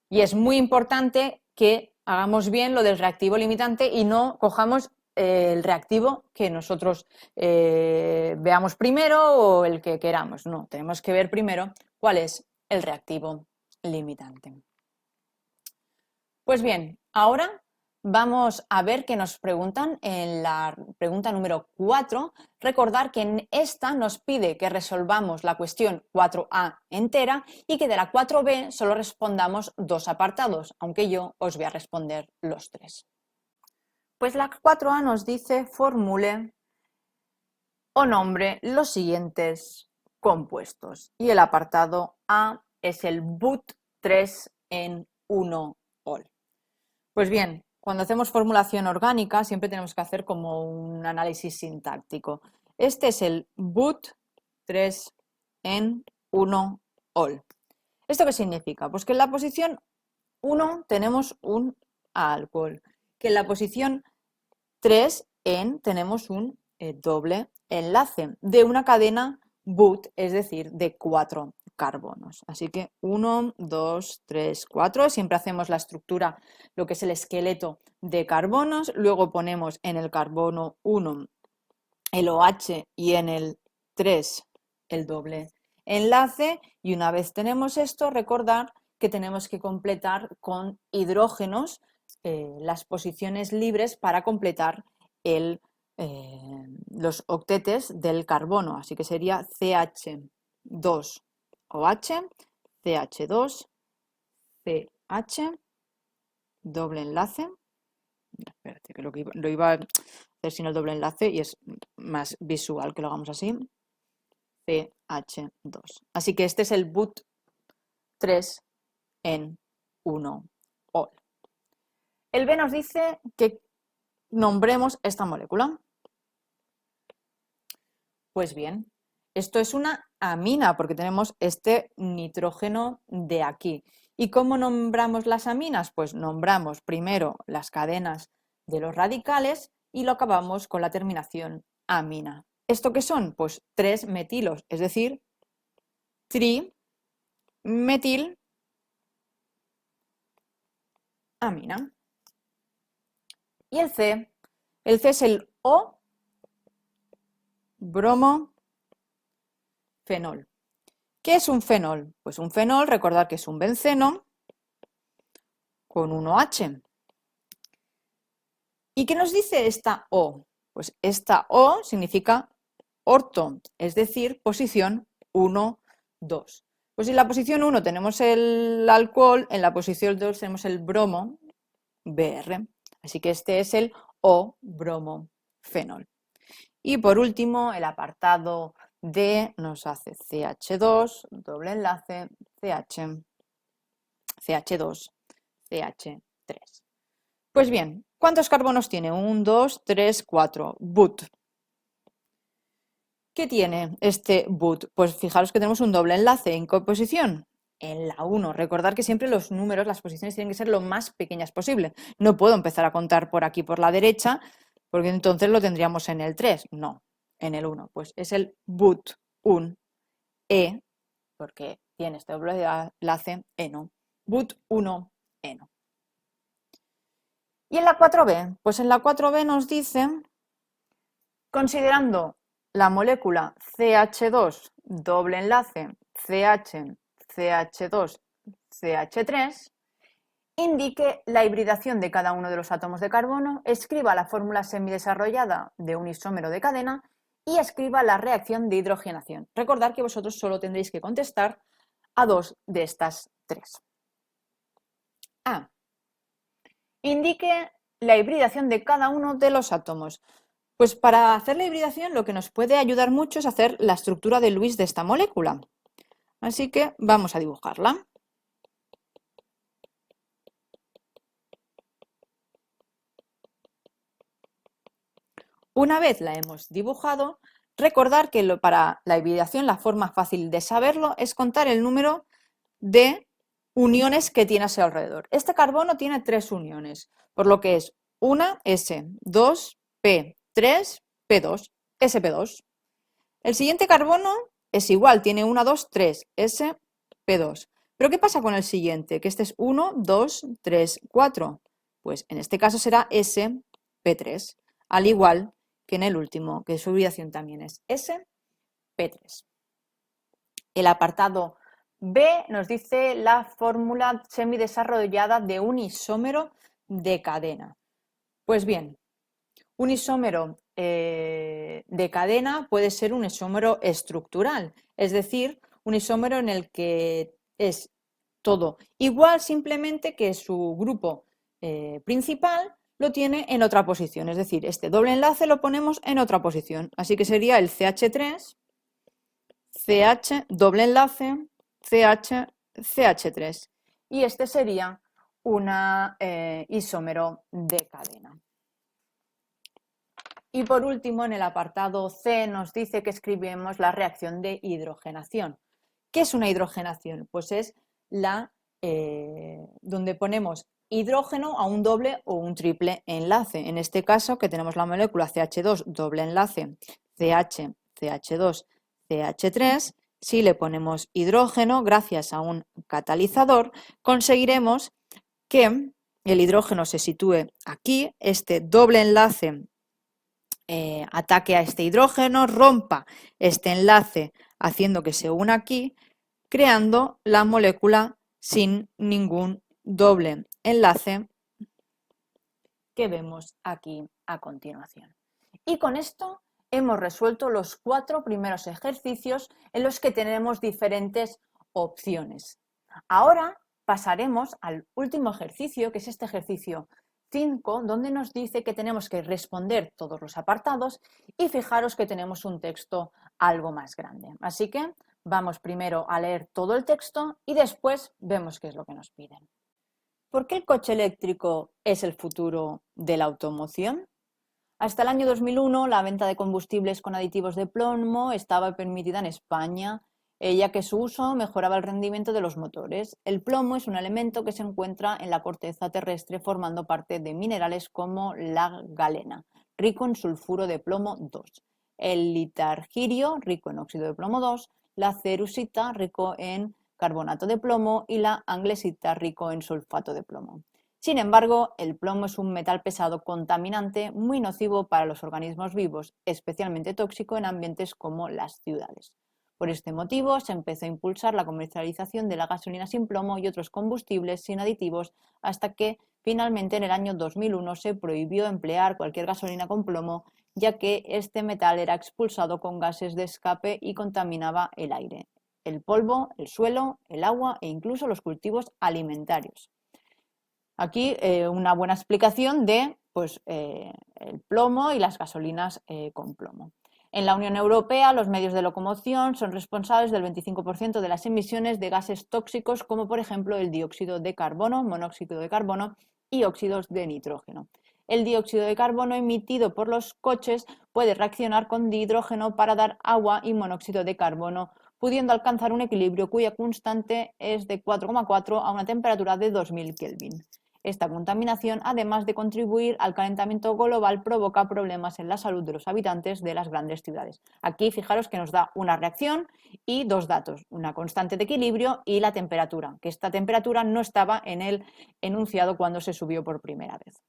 Y es muy importante que hagamos bien lo del reactivo limitante y no cojamos el reactivo que nosotros veamos primero o el que queramos. No, tenemos que ver primero cuál es el reactivo limitante. Pues bien, ahora vamos a ver qué nos preguntan en la pregunta número 4. Recordar que en esta nos pide que resolvamos la cuestión 4A entera y que de la 4B solo respondamos 2 apartados, aunque yo os voy a responder los 3. Pues la 4A nos dice formule o nombre los siguientes compuestos y el apartado A es el BUT3 en 1-ol. Pues bien, cuando hacemos formulación orgánica siempre tenemos que hacer como un análisis sintáctico. Este es el BUT3 en 1-ol. ¿Esto qué significa? Pues que en la posición 1 tenemos un alcohol, que en la posición 3 tenemos un doble enlace de una cadena BUT, es decir, de 4 carbonos. Así que 1, 2, 3, 4. Siempre hacemos la estructura, lo que es el esqueleto de carbonos. Luego ponemos en el carbono 1 el OH y en el 3 el doble enlace. Y una vez tenemos esto, recordar que tenemos que completar con hidrógenos las posiciones libres para completar los octetes del carbono. Así que sería CH2OH, CH2, CH, doble enlace. Espérate, que lo iba a hacer sin el doble enlace y es más visual que lo hagamos así. CH2. Así que este es el BUT3 en 1-ol. El B nos dice que nombremos esta molécula. Pues bien, esto es una amina porque tenemos este nitrógeno de aquí. ¿Y cómo nombramos las aminas? Pues nombramos primero las cadenas de los radicales y lo acabamos con la terminación amina. ¿Esto qué son? Pues 3 metilos, es decir, trimetil amina. Y el C es el O-bromofenol. ¿Qué es un fenol? Pues un fenol, recordad que es un benceno con un OH. ¿Y qué nos dice esta O? Pues esta O significa orto, es decir, posición 1, 2. Pues en la posición 1 tenemos el alcohol, en la posición 2 tenemos el bromo, Br. Así que este es el O-bromofenol. Y por último, el apartado D nos hace CH2, doble enlace, CH2, CH3. Pues bien, ¿cuántos carbonos tiene? 1, 2, 3, 4. But. ¿Qué tiene este but? Pues fijaros que tenemos un doble enlace. ¿En qué posición? En la 1. Recordad que siempre los números, las posiciones tienen que ser lo más pequeñas posible. No puedo empezar a contar por aquí por la derecha, porque entonces lo tendríamos en el 3. No, en el 1. Pues es el but 1 E, porque tiene este doble enlace eno. But 1 eno. ¿Y en la 4b? Pues en la 4b nos dice, considerando la molécula CH2, doble enlace, CH, CH2, CH3, indique la hibridación de cada uno de los átomos de carbono, escriba la fórmula semidesarrollada de un isómero de cadena y escriba la reacción de hidrogenación. Recordad que vosotros solo tendréis que contestar a 2 de estas 3. A. Indique la hibridación de cada uno de los átomos. Pues para hacer la hibridación lo que nos puede ayudar mucho es hacer la estructura de Lewis de esta molécula. Así que vamos a dibujarla. Una vez la hemos dibujado, recordar que para la hibridación la forma fácil de saberlo es contar el número de uniones que tiene a su alrededor. Este carbono tiene 3 uniones, por lo que es 1 S, 2 P, 3 P2, sp2. El siguiente carbono es igual, tiene 1, 2, 3, sp2. Pero ¿qué pasa con el siguiente? Que este es 1, 2, 3, 4. Pues en este caso será sp3, al igual que en el último, que su hibridación también es sp3. El apartado B nos dice la fórmula semidesarrollada de un isómero de cadena. Pues bien, un isómero de cadena puede ser un isómero estructural, es decir, un isómero en el que es todo igual, simplemente que su grupo principal lo tiene en otra posición, es decir, este doble enlace lo ponemos en otra posición, así que sería el CH3, CH, doble enlace, CH, CH3, y este sería un isómero de cadena. Y por último, en el apartado C nos dice que escribimos la reacción de hidrogenación. ¿Qué es una hidrogenación? Pues es la donde ponemos hidrógeno a un doble o un triple enlace. En este caso, que tenemos la molécula CH2, doble enlace, CH, CH2, CH3, si le ponemos hidrógeno, gracias a un catalizador, conseguiremos que el hidrógeno se sitúe aquí, este doble enlace ataque a este hidrógeno, rompa este enlace haciendo que se una aquí, creando la molécula sin ningún doble enlace que vemos aquí a continuación. Y con esto hemos resuelto los 4 primeros ejercicios en los que tenemos diferentes opciones. Ahora pasaremos al último ejercicio, que es este ejercicio 5, donde nos dice que tenemos que responder todos los apartados y fijaros que tenemos un texto algo más grande. Así que vamos primero a leer todo el texto y después vemos qué es lo que nos piden. ¿Por qué el coche eléctrico es el futuro de la automoción? Hasta el año 2001, la venta de combustibles con aditivos de plomo estaba permitida en España, ya que su uso mejoraba el rendimiento de los motores. El plomo es un elemento que se encuentra en la corteza terrestre formando parte de minerales como la galena, rico en sulfuro de plomo 2, el litargirio, rico en óxido de plomo 2, la cerusita, rico en carbonato de plomo, y la anglesita, rico en sulfato de plomo. Sin embargo, el plomo es un metal pesado contaminante muy nocivo para los organismos vivos, especialmente tóxico en ambientes como las ciudades. Por este motivo, se empezó a impulsar la comercialización de la gasolina sin plomo y otros combustibles sin aditivos hasta que finalmente en el año 2001 se prohibió emplear cualquier gasolina con plomo, ya que este metal era expulsado con gases de escape y contaminaba el aire, el polvo, el suelo, el agua e incluso los cultivos alimentarios. Aquí una buena explicación de el plomo y las gasolinas con plomo. En la Unión Europea, los medios de locomoción son responsables del 25% de las emisiones de gases tóxicos, como por ejemplo el dióxido de carbono, monóxido de carbono y óxidos de nitrógeno. El dióxido de carbono emitido por los coches puede reaccionar con dihidrógeno para dar agua y monóxido de carbono, pudiendo alcanzar un equilibrio cuya constante es de 4,4 a una temperatura de 2000 Kelvin. Esta contaminación, además de contribuir al calentamiento global, provoca problemas en la salud de los habitantes de las grandes ciudades. Aquí fijaros que nos da una reacción y dos datos, una constante de equilibrio y la temperatura, que esta temperatura no estaba en el enunciado cuando se subió por primera vez.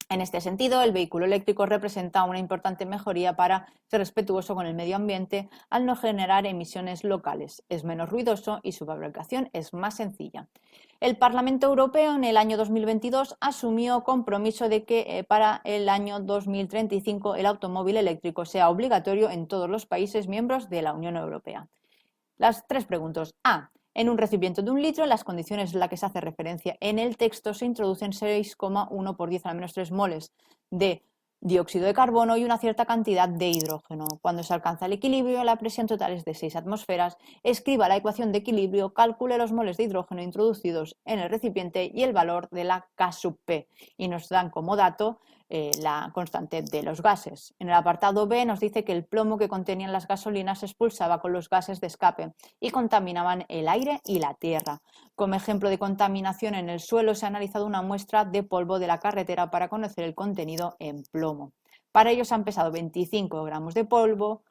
En este sentido, el vehículo eléctrico representa una importante mejoría para ser respetuoso con el medio ambiente al no generar emisiones locales, es menos ruidoso y su fabricación es más sencilla. El Parlamento Europeo en el año 2022 asumió compromiso de que para el año 2035 el automóvil eléctrico sea obligatorio en todos los países miembros de la Unión Europea. Las tres preguntas. A. En un recipiente de 1 litro, en las condiciones en las que se hace referencia en el texto, se introducen 6,1 por 10 a la menos 3 moles de dióxido de carbono y una cierta cantidad de hidrógeno. Cuando se alcanza el equilibrio, la presión total es de 6 atmosferas. Escriba la ecuación de equilibrio, calcule los moles de hidrógeno introducidos en el recipiente y el valor de la K sub P. Y nos dan como dato la constante de los gases. En el apartado B nos dice que el plomo que contenían las gasolinas se expulsaba con los gases de escape y contaminaban el aire y la tierra. Como ejemplo de contaminación en el suelo se ha analizado una muestra de polvo de la carretera para conocer el contenido en plomo. Para ello se han pesado 25 gramos de polvo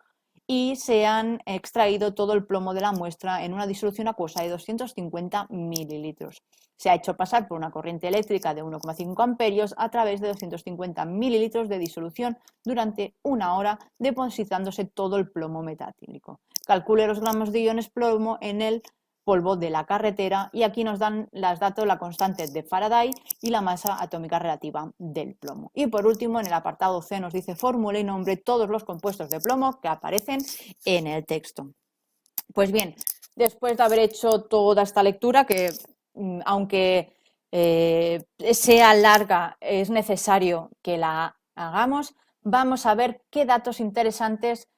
y se han extraído todo el plomo de la muestra en una disolución acuosa de 250 mililitros. Se ha hecho pasar por una corriente eléctrica de 1,5 amperios a través de 250 mililitros de disolución durante 1 hora, depositándose todo el plomo metálico. Calcule los gramos de iones plomo en el polvo de la carretera y aquí nos dan los datos, la constante de Faraday y la masa atómica relativa del plomo. Y por último, en el apartado C nos dice formule y nombre todos los compuestos de plomo que aparecen en el texto. Pues bien, después de haber hecho toda esta lectura, que aunque sea larga, es necesario que la hagamos, vamos a ver qué datos interesantes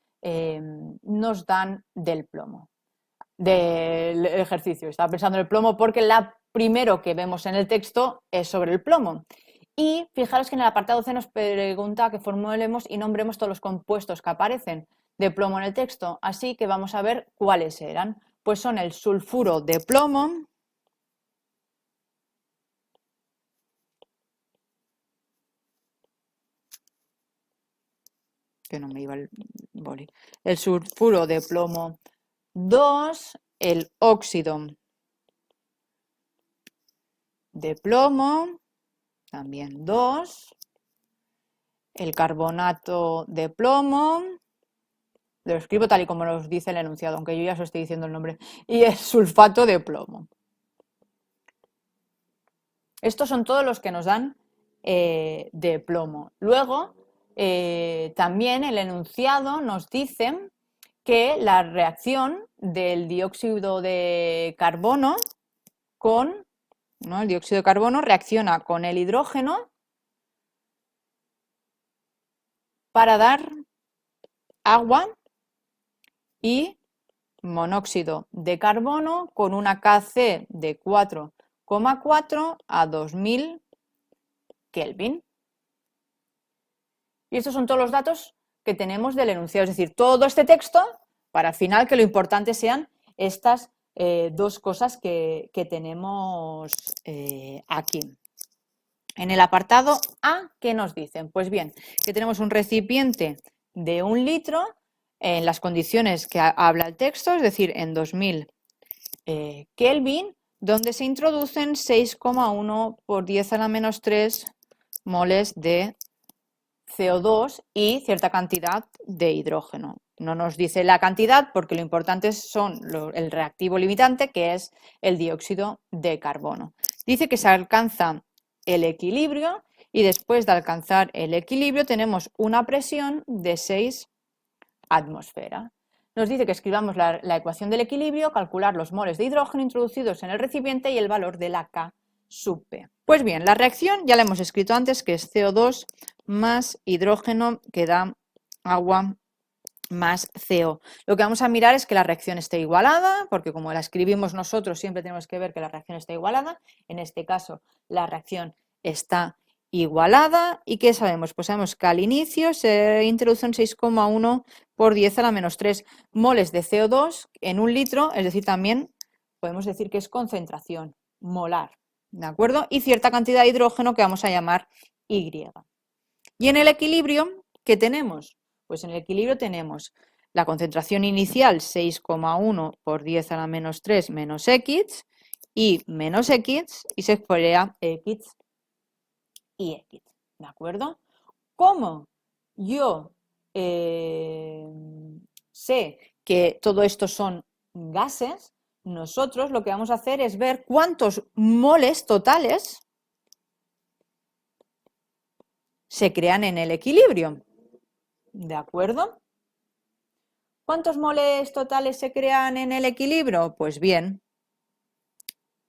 nos dan del plomo, del ejercicio. Estaba pensando en el plomo porque la primero que vemos en el texto es sobre el plomo. Y fijaros que en el apartado C nos pregunta que formulemos y nombremos todos los compuestos que aparecen de plomo en el texto. Así que vamos a ver cuáles eran. Pues son el sulfuro de plomo, que no me iba el boli, el sulfuro de plomo 2, el óxido de plomo, también 2, el carbonato de plomo, lo escribo tal y como nos dice el enunciado, aunque yo ya os estoy diciendo el nombre, y el sulfato de plomo. Estos son todos los que nos dan de plomo. Luego, también el enunciado nos dice que la reacción del dióxido de carbono el dióxido de carbono reacciona con el hidrógeno para dar agua y monóxido de carbono con una Kc de 4,4 a 2000 Kelvin. Y estos son todos los datos que tenemos del enunciado, es decir, todo este texto para el final, que lo importante sean estas dos cosas que tenemos aquí. En el apartado A, ¿qué nos dicen? Pues bien, que tenemos un recipiente de 1 litro en las condiciones que habla el texto, es decir, en 2000 Kelvin, donde se introducen 6,1 por 10 a la menos 3 moles de CO2 y cierta cantidad de hidrógeno. No nos dice la cantidad porque lo importante son el reactivo limitante, que es el dióxido de carbono. Dice que se alcanza el equilibrio y después de alcanzar el equilibrio tenemos una presión de 6 atmósferas. Nos dice que escribamos la ecuación del equilibrio, calcular los moles de hidrógeno introducidos en el recipiente y el valor de la K sub P. Pues bien, la reacción ya la hemos escrito antes, que es CO2 más hidrógeno, que da agua más CO. Lo que vamos a mirar es que la reacción esté igualada, porque como la escribimos nosotros siempre tenemos que ver que la reacción está igualada. En este caso la reacción está igualada. ¿Y qué sabemos? Pues sabemos que al inicio se introducen 6,1 por 10 a la menos 3 moles de CO2 en 1 litro, es decir, también podemos decir que es concentración molar, ¿de acuerdo? Y cierta cantidad de hidrógeno que vamos a llamar Y. Y en el equilibrio, ¿qué tenemos? Pues en el equilibrio tenemos la concentración inicial 6,1 por 10 a la menos 3 menos X y menos X y se exponía X y X, ¿de acuerdo? ¿Cómo yo sé que todo esto son gases? Nosotros lo que vamos a hacer es ver cuántos moles totales se crean en el equilibrio, ¿de acuerdo? ¿Cuántos moles totales se crean en el equilibrio? Pues bien,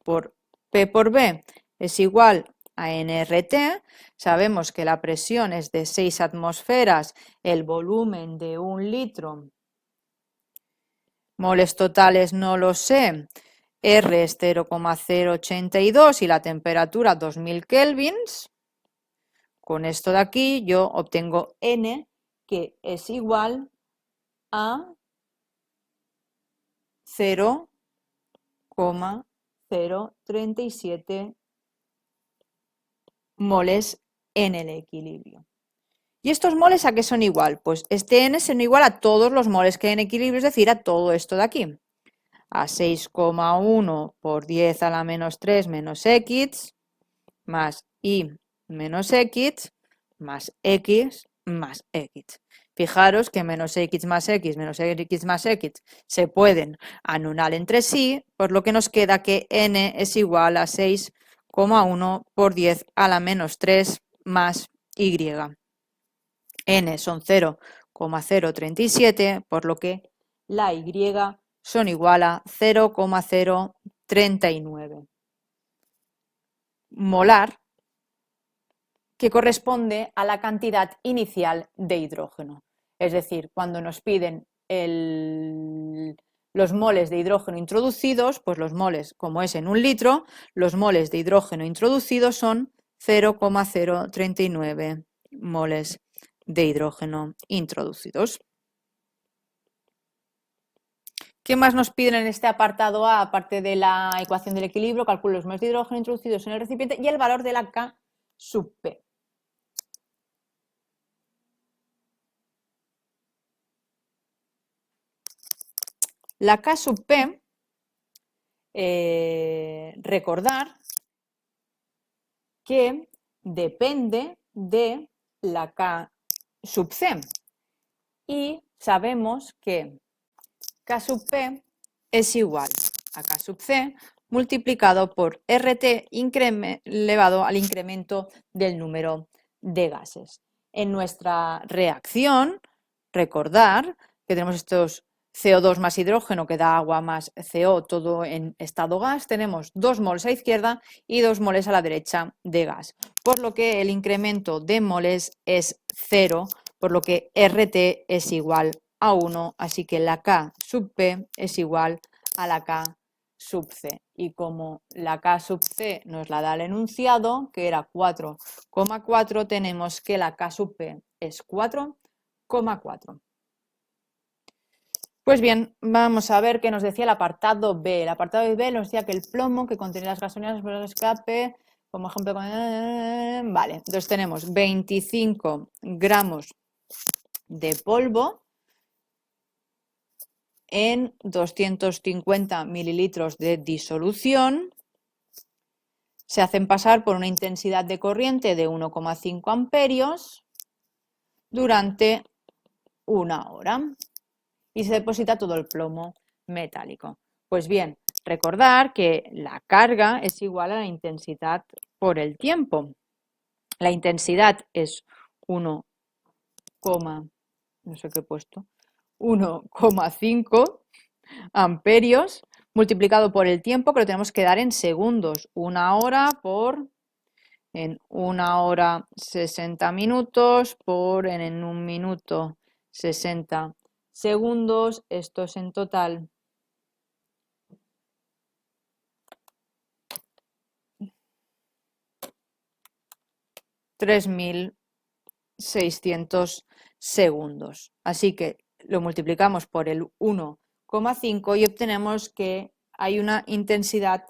por P por B es igual a nRT, sabemos que la presión es de 6 atmósferas, el volumen de 1 litro, moles totales no lo sé, R es 0,082 y la temperatura 2000 kelvins. Con esto de aquí yo obtengo N, que es igual a 0,037 moles en el equilibrio. ¿Y estos moles a qué son igual? Pues este N son igual a todos los moles que hay en equilibrio, es decir, a todo esto de aquí. A 6,1 por 10 a la menos 3 menos X, más Y menos X, más X, más X. Fijaros que menos X más X menos X más X se pueden anular entre sí, por lo que nos queda que N es igual a 6,1 por 10 a la menos 3 más Y. N son 0,037, por lo que la Y son igual a 0,039 molar, que corresponde a la cantidad inicial de hidrógeno. Es decir, cuando nos piden los moles de hidrógeno introducidos, pues los moles, como es en 1 litro, los moles de hidrógeno introducidos son 0,039 moles de hidrógeno introducidos. ¿Qué más nos piden en este apartado A, aparte de la ecuación del equilibrio? Calculo los moles de hidrógeno introducidos en el recipiente y el valor de la K sub P. La K sub P, recordar que depende de la K sub C. Y sabemos que K sub P es igual a K sub C multiplicado por RT elevado al incremento del número de gases. En nuestra reacción, recordar que tenemos estos CO2 más hidrógeno que da agua más CO, todo en estado gas, tenemos 2 moles a la izquierda y 2 moles a la derecha de gas, por lo que el incremento de moles es 0, por lo que RT es igual a 1, así que la K sub P es igual a la K sub C. Y como la K sub C nos la da el enunciado, que era 4,4, tenemos que la K sub P es 4,4. Pues bien, vamos a ver qué nos decía el apartado B. El apartado B nos decía que el plomo que contenía las gasolinas por el escape, como ejemplo, vale, entonces tenemos 25 gramos de polvo en 250 mililitros de disolución. Se hacen pasar por una intensidad de corriente de 1,5 amperios durante 1 hora y se deposita todo el plomo metálico. Pues bien, recordar que la carga es igual a la intensidad por el tiempo. La intensidad es 1, no sé qué he puesto, 1,5 amperios multiplicado por el tiempo, que lo tenemos que dar en segundos. 1 hora por en 1 hora 60 minutos por en 1 minuto 60 segundos. Esto es en total 3.600 segundos. Así que lo multiplicamos por el 1,5 y obtenemos que hay una intensidad,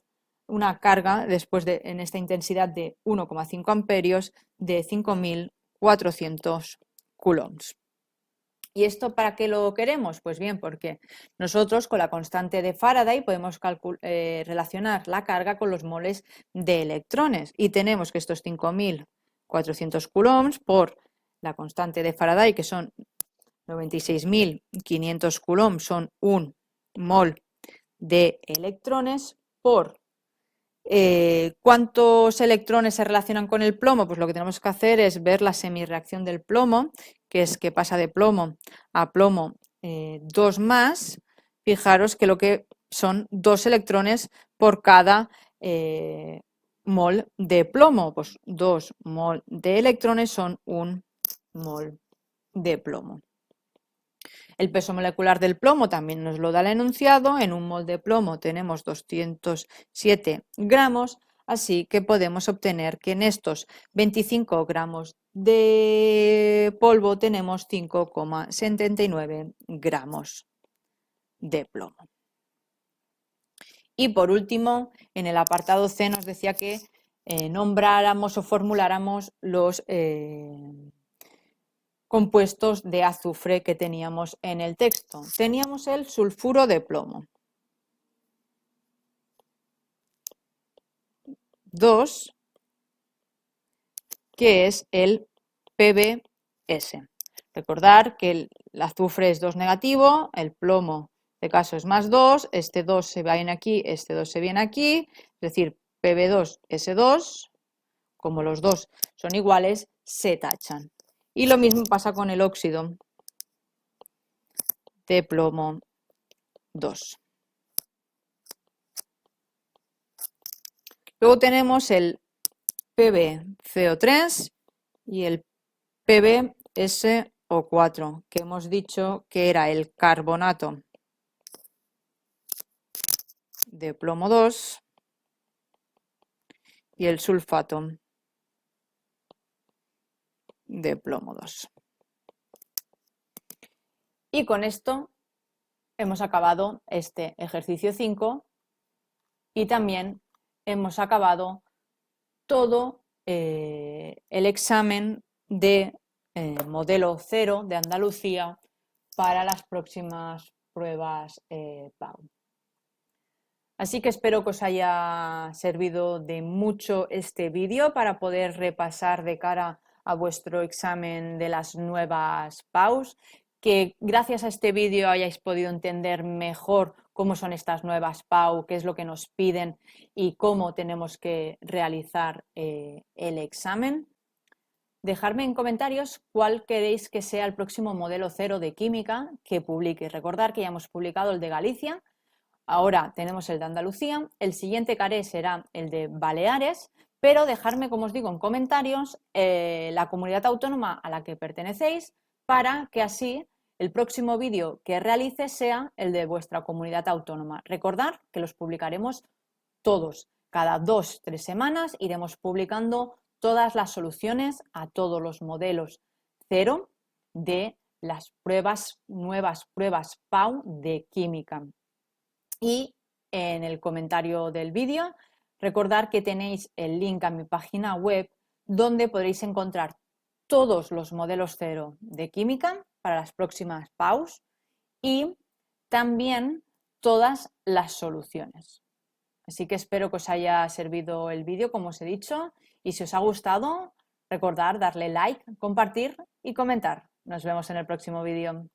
una carga en esta intensidad de 1,5 amperios de 5.400 coulombs. ¿Y esto para qué lo queremos? Pues bien, porque nosotros con la constante de Faraday podemos relacionar la carga con los moles de electrones y tenemos que estos 5.400 coulombs por la constante de Faraday, que son 96.500 coulombs, son un mol de electrones, por ¿cuántos electrones se relacionan con el plomo? Pues lo que tenemos que hacer es ver la semirreacción del plomo, que es que pasa de plomo a plomo 2 más. Fijaros que lo que son 2 electrones por cada mol de plomo. Pues 2 mol de electrones son 1 mol de plomo. El peso molecular del plomo también nos lo da el enunciado. En un mol de plomo tenemos 207 gramos, así que podemos obtener que en estos 25 gramos de polvo tenemos 5,79 gramos de plomo. Y por último, en el apartado C nos decía que nombráramos o formuláramos los compuestos de azufre que teníamos en el texto. Teníamos el sulfuro de plomo. 2, que es el PbS. Recordar que el azufre es 2 negativo, el plomo de caso es +2, este 2 se viene aquí, este 2 se viene aquí, es decir, Pb2S2, como los dos son iguales, se tachan. Y lo mismo pasa con el óxido de plomo 2. Luego tenemos el PbCO3 y el PbSO4, que hemos dicho que era el carbonato de plomo 2 y el sulfato de plomo 2. Y con esto hemos acabado este ejercicio 5 y también hemos acabado todo el examen de modelo 0 de Andalucía para las próximas pruebas PAU. Así que espero que os haya servido de mucho este vídeo para poder repasar de cara a vuestro examen de las nuevas PAUs, que gracias a este vídeo hayáis podido entender mejor cómo son estas nuevas PAU, qué es lo que nos piden y cómo tenemos que realizar el examen. Dejadme en comentarios cuál queréis que sea el próximo modelo 0 de química que publique. Recordad que ya hemos publicado el de Galicia. Ahora tenemos el de Andalucía, el siguiente que haré será el de Baleares, pero dejadme, como os digo, en comentarios la comunidad autónoma a la que pertenecéis para que así el próximo vídeo que realice sea el de vuestra comunidad autónoma. Recordad que los publicaremos todos, cada 2-3 semanas iremos publicando todas las soluciones a todos los modelos 0 de las nuevas pruebas PAU de química. Y en el comentario del vídeo, recordar que tenéis el link a mi página web donde podréis encontrar todos los modelos cero de química para las próximas PAUs y también todas las soluciones. Así que espero que os haya servido el vídeo, como os he dicho, y si os ha gustado, recordad darle like, compartir y comentar. Nos vemos en el próximo vídeo.